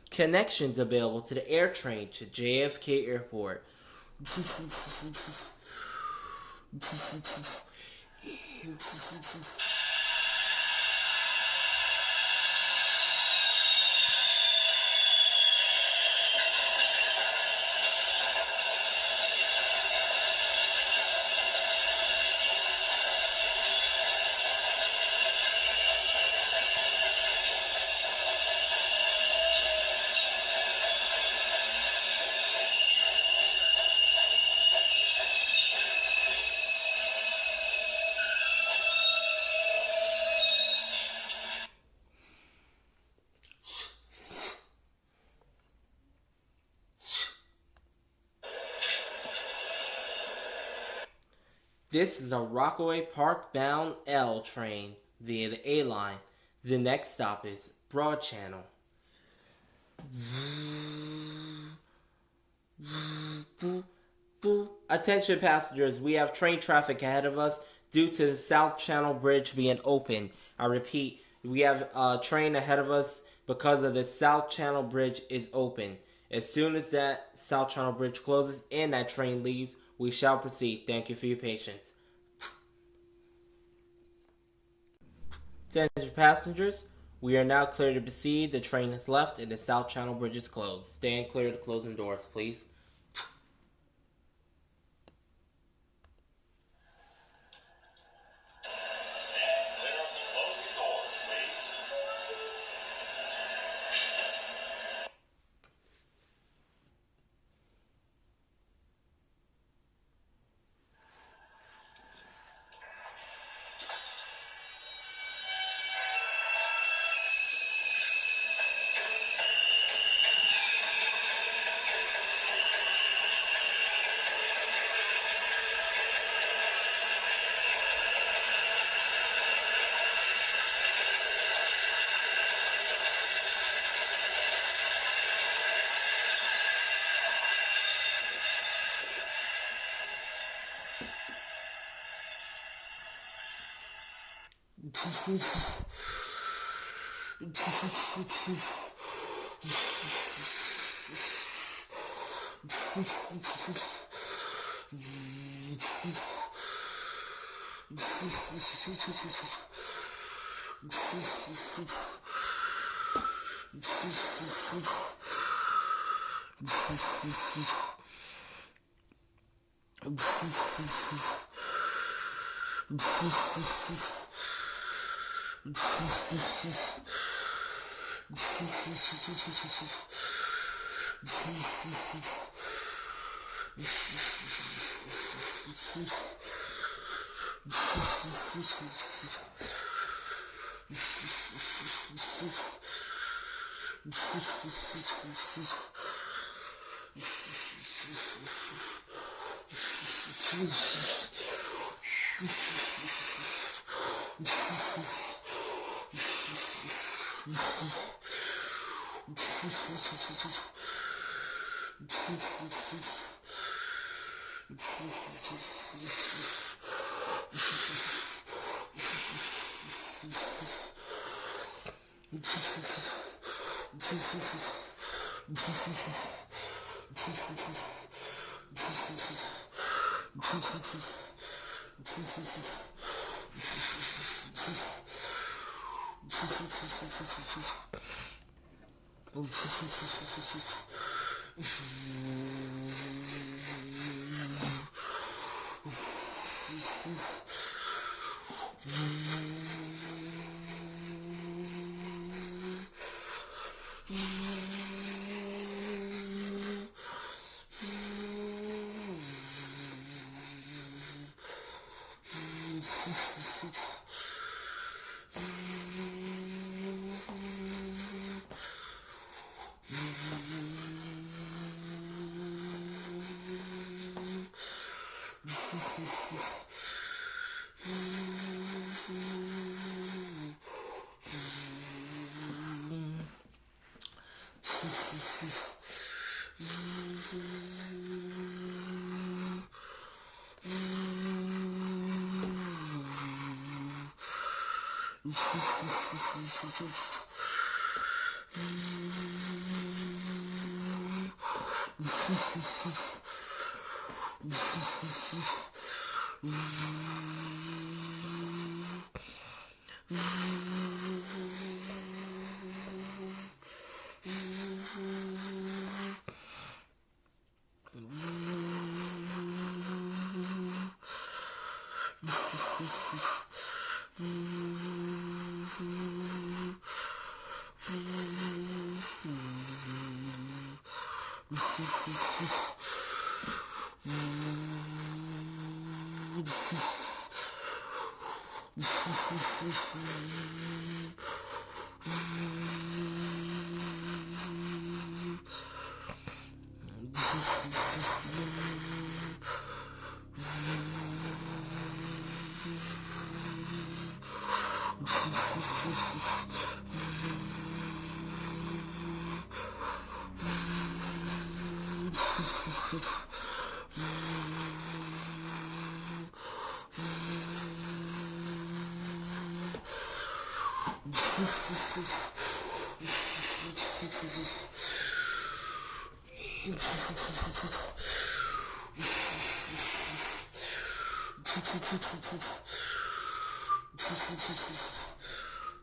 Connections available to the air train to JFK Airport. This is a Rockaway Park bound L train via the A line. The next stop is Broad Channel. Attention passengers, we have train traffic ahead of us due to the South Channel Bridge being open. I repeat, we have a train ahead of us because of the South Channel Bridge is open. As soon as that South Channel Bridge closes and that train leaves, we shall proceed. Thank you for your patience. Attention passengers, we are now clear to proceed. The train has left and the South Channel Bridge is closed. Stand clear of the closing doors, please.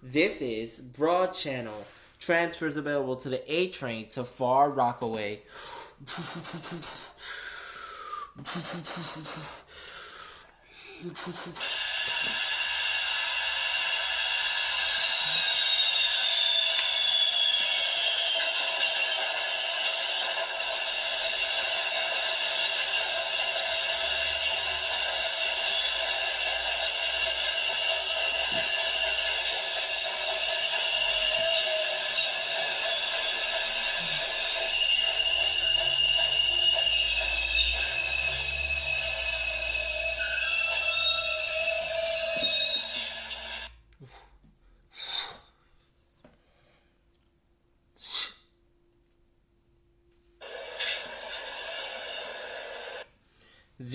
This is Broad Channel. Transfers available to the A train to Far Rockaway.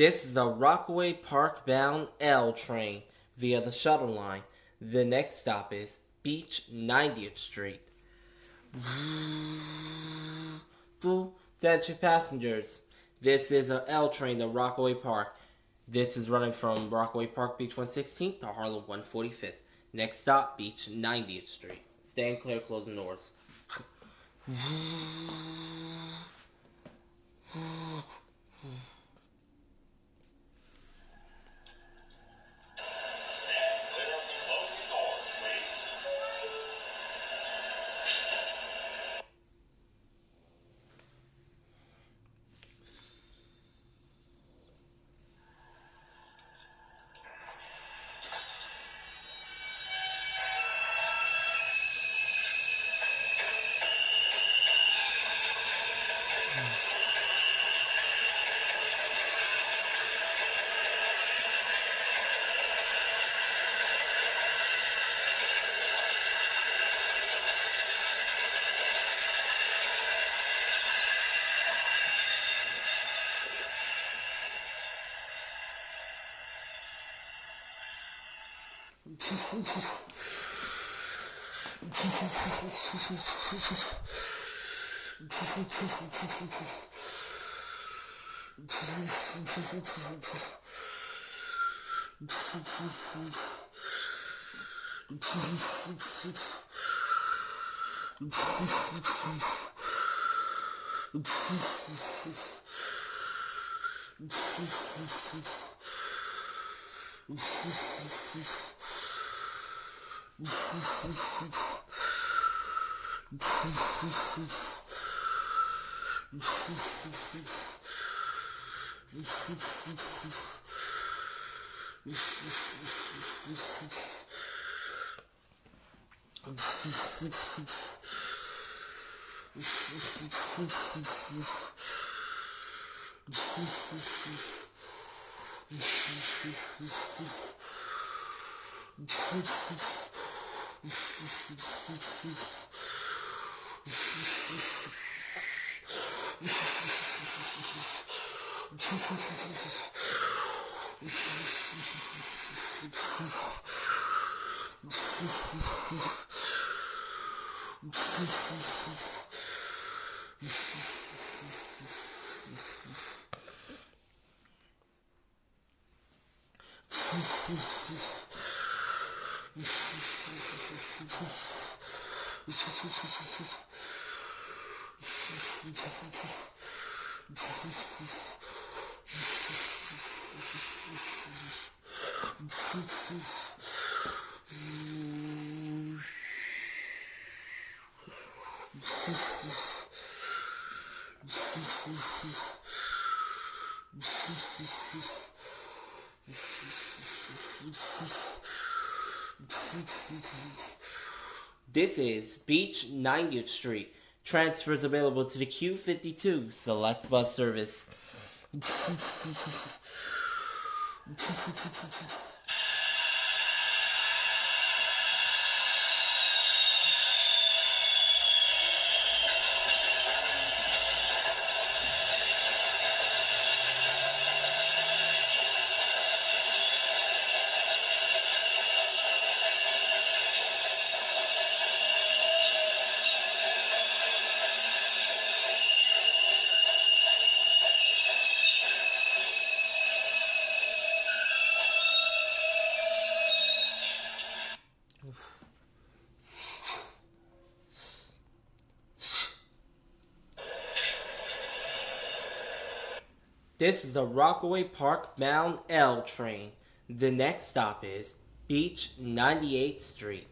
This is a Rockaway Park bound L train via the shuttle line. The next stop is Beach 90th Street. Attention passengers. This is a L train to Rockaway Park. This is running from Rockaway Park Beach 116th to Harlem 145th. Next stop, Beach 90th Street. Stand clear, closing doors. This is Beach 90th Street. Transfers available to the Q52 Select Bus Service. This is the Rockaway Park bound L train. The next stop is Beach 98th Street.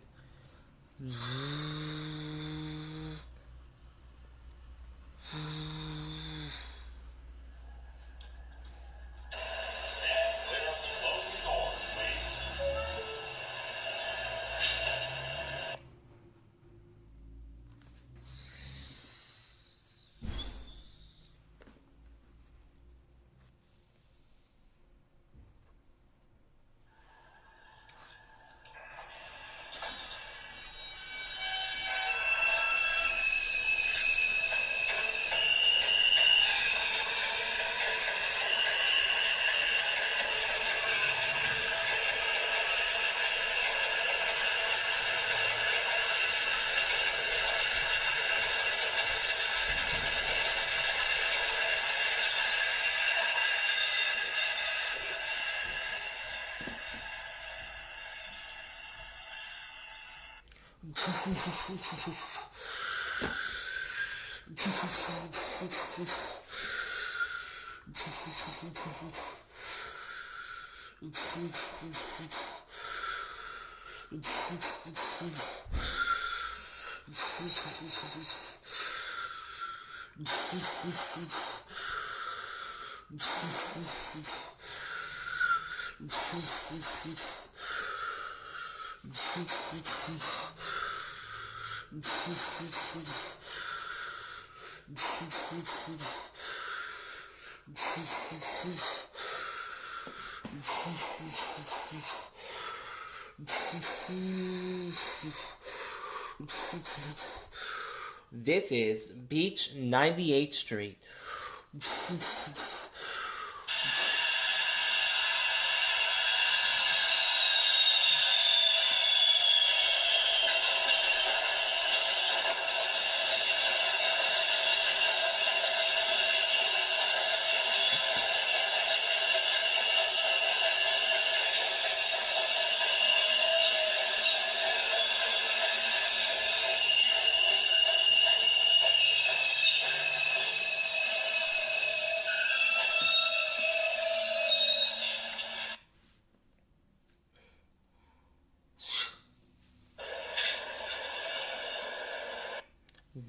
This is Beach 98th Street.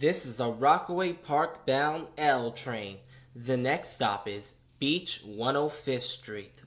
This is a Rockaway Park bound L train. The next stop is Beach 105th Street.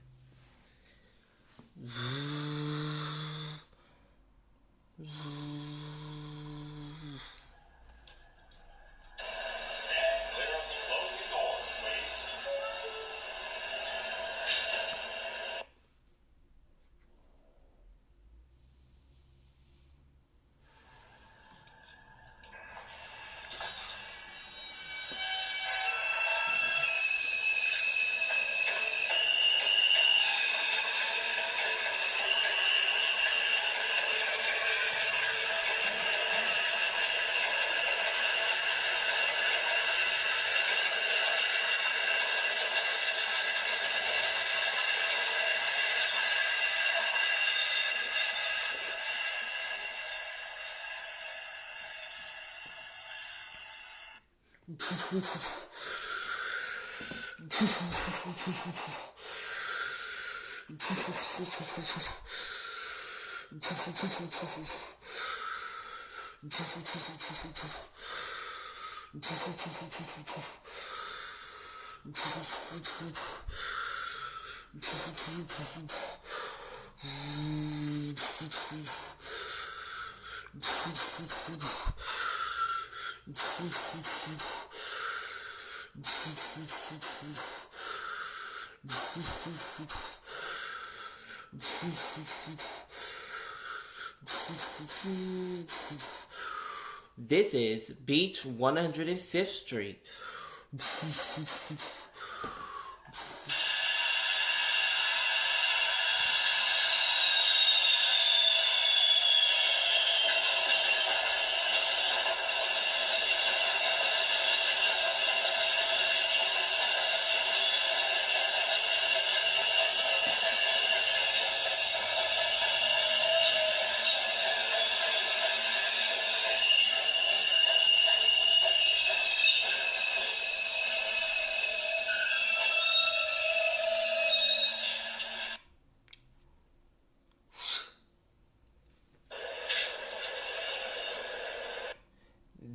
This is Beach 105th Street.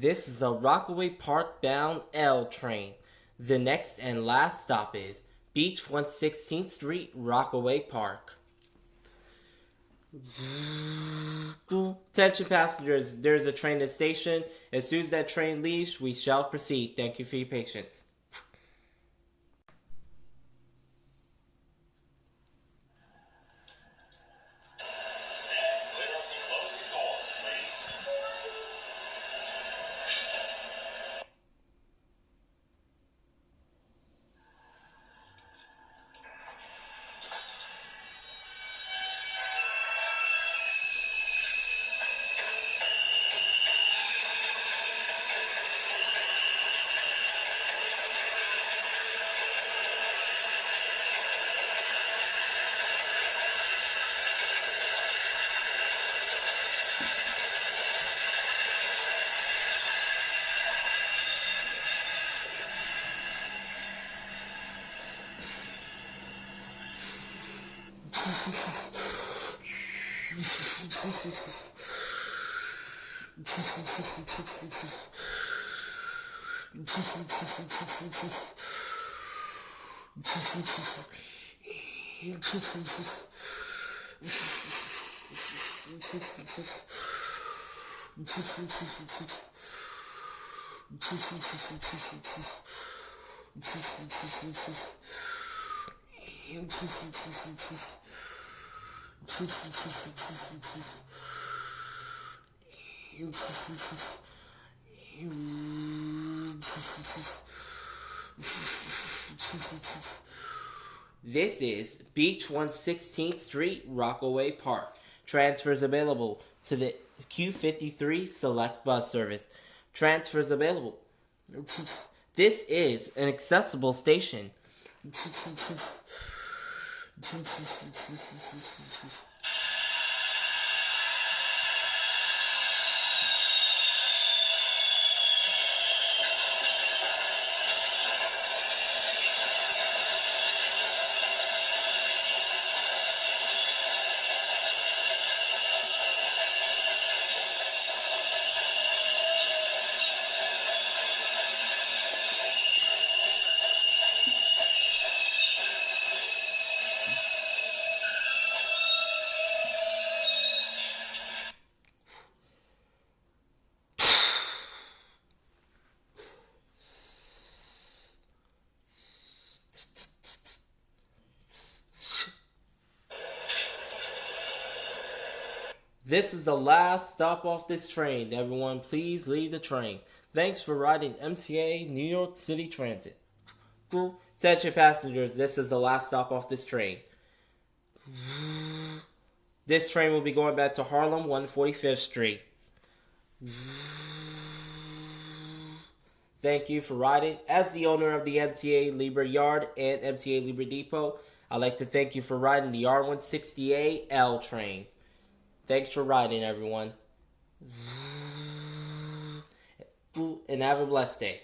This is a Rockaway Park bound L train. The next and last stop is Beach 116th Street, Rockaway Park. Attention passengers, there is a train at the station. As soon as that train leaves, we shall proceed. Thank you for your patience. This is Beach 116th Street, Rockaway Park. Transfers available to the Q53 Select Bus Service. Transfers available. This is an accessible station. This is the last stop off this train. Everyone, please leave the train. Thanks for riding MTA New York City Transit. Attention passengers, this is the last stop off this train. This train will be going back to Harlem, 145th Street. Thank you for riding. As the owner of the MTA Libra Yard and MTA Libra Depot, I'd like to thank you for riding the R168L train. Thanks for riding, everyone. And have a blessed day.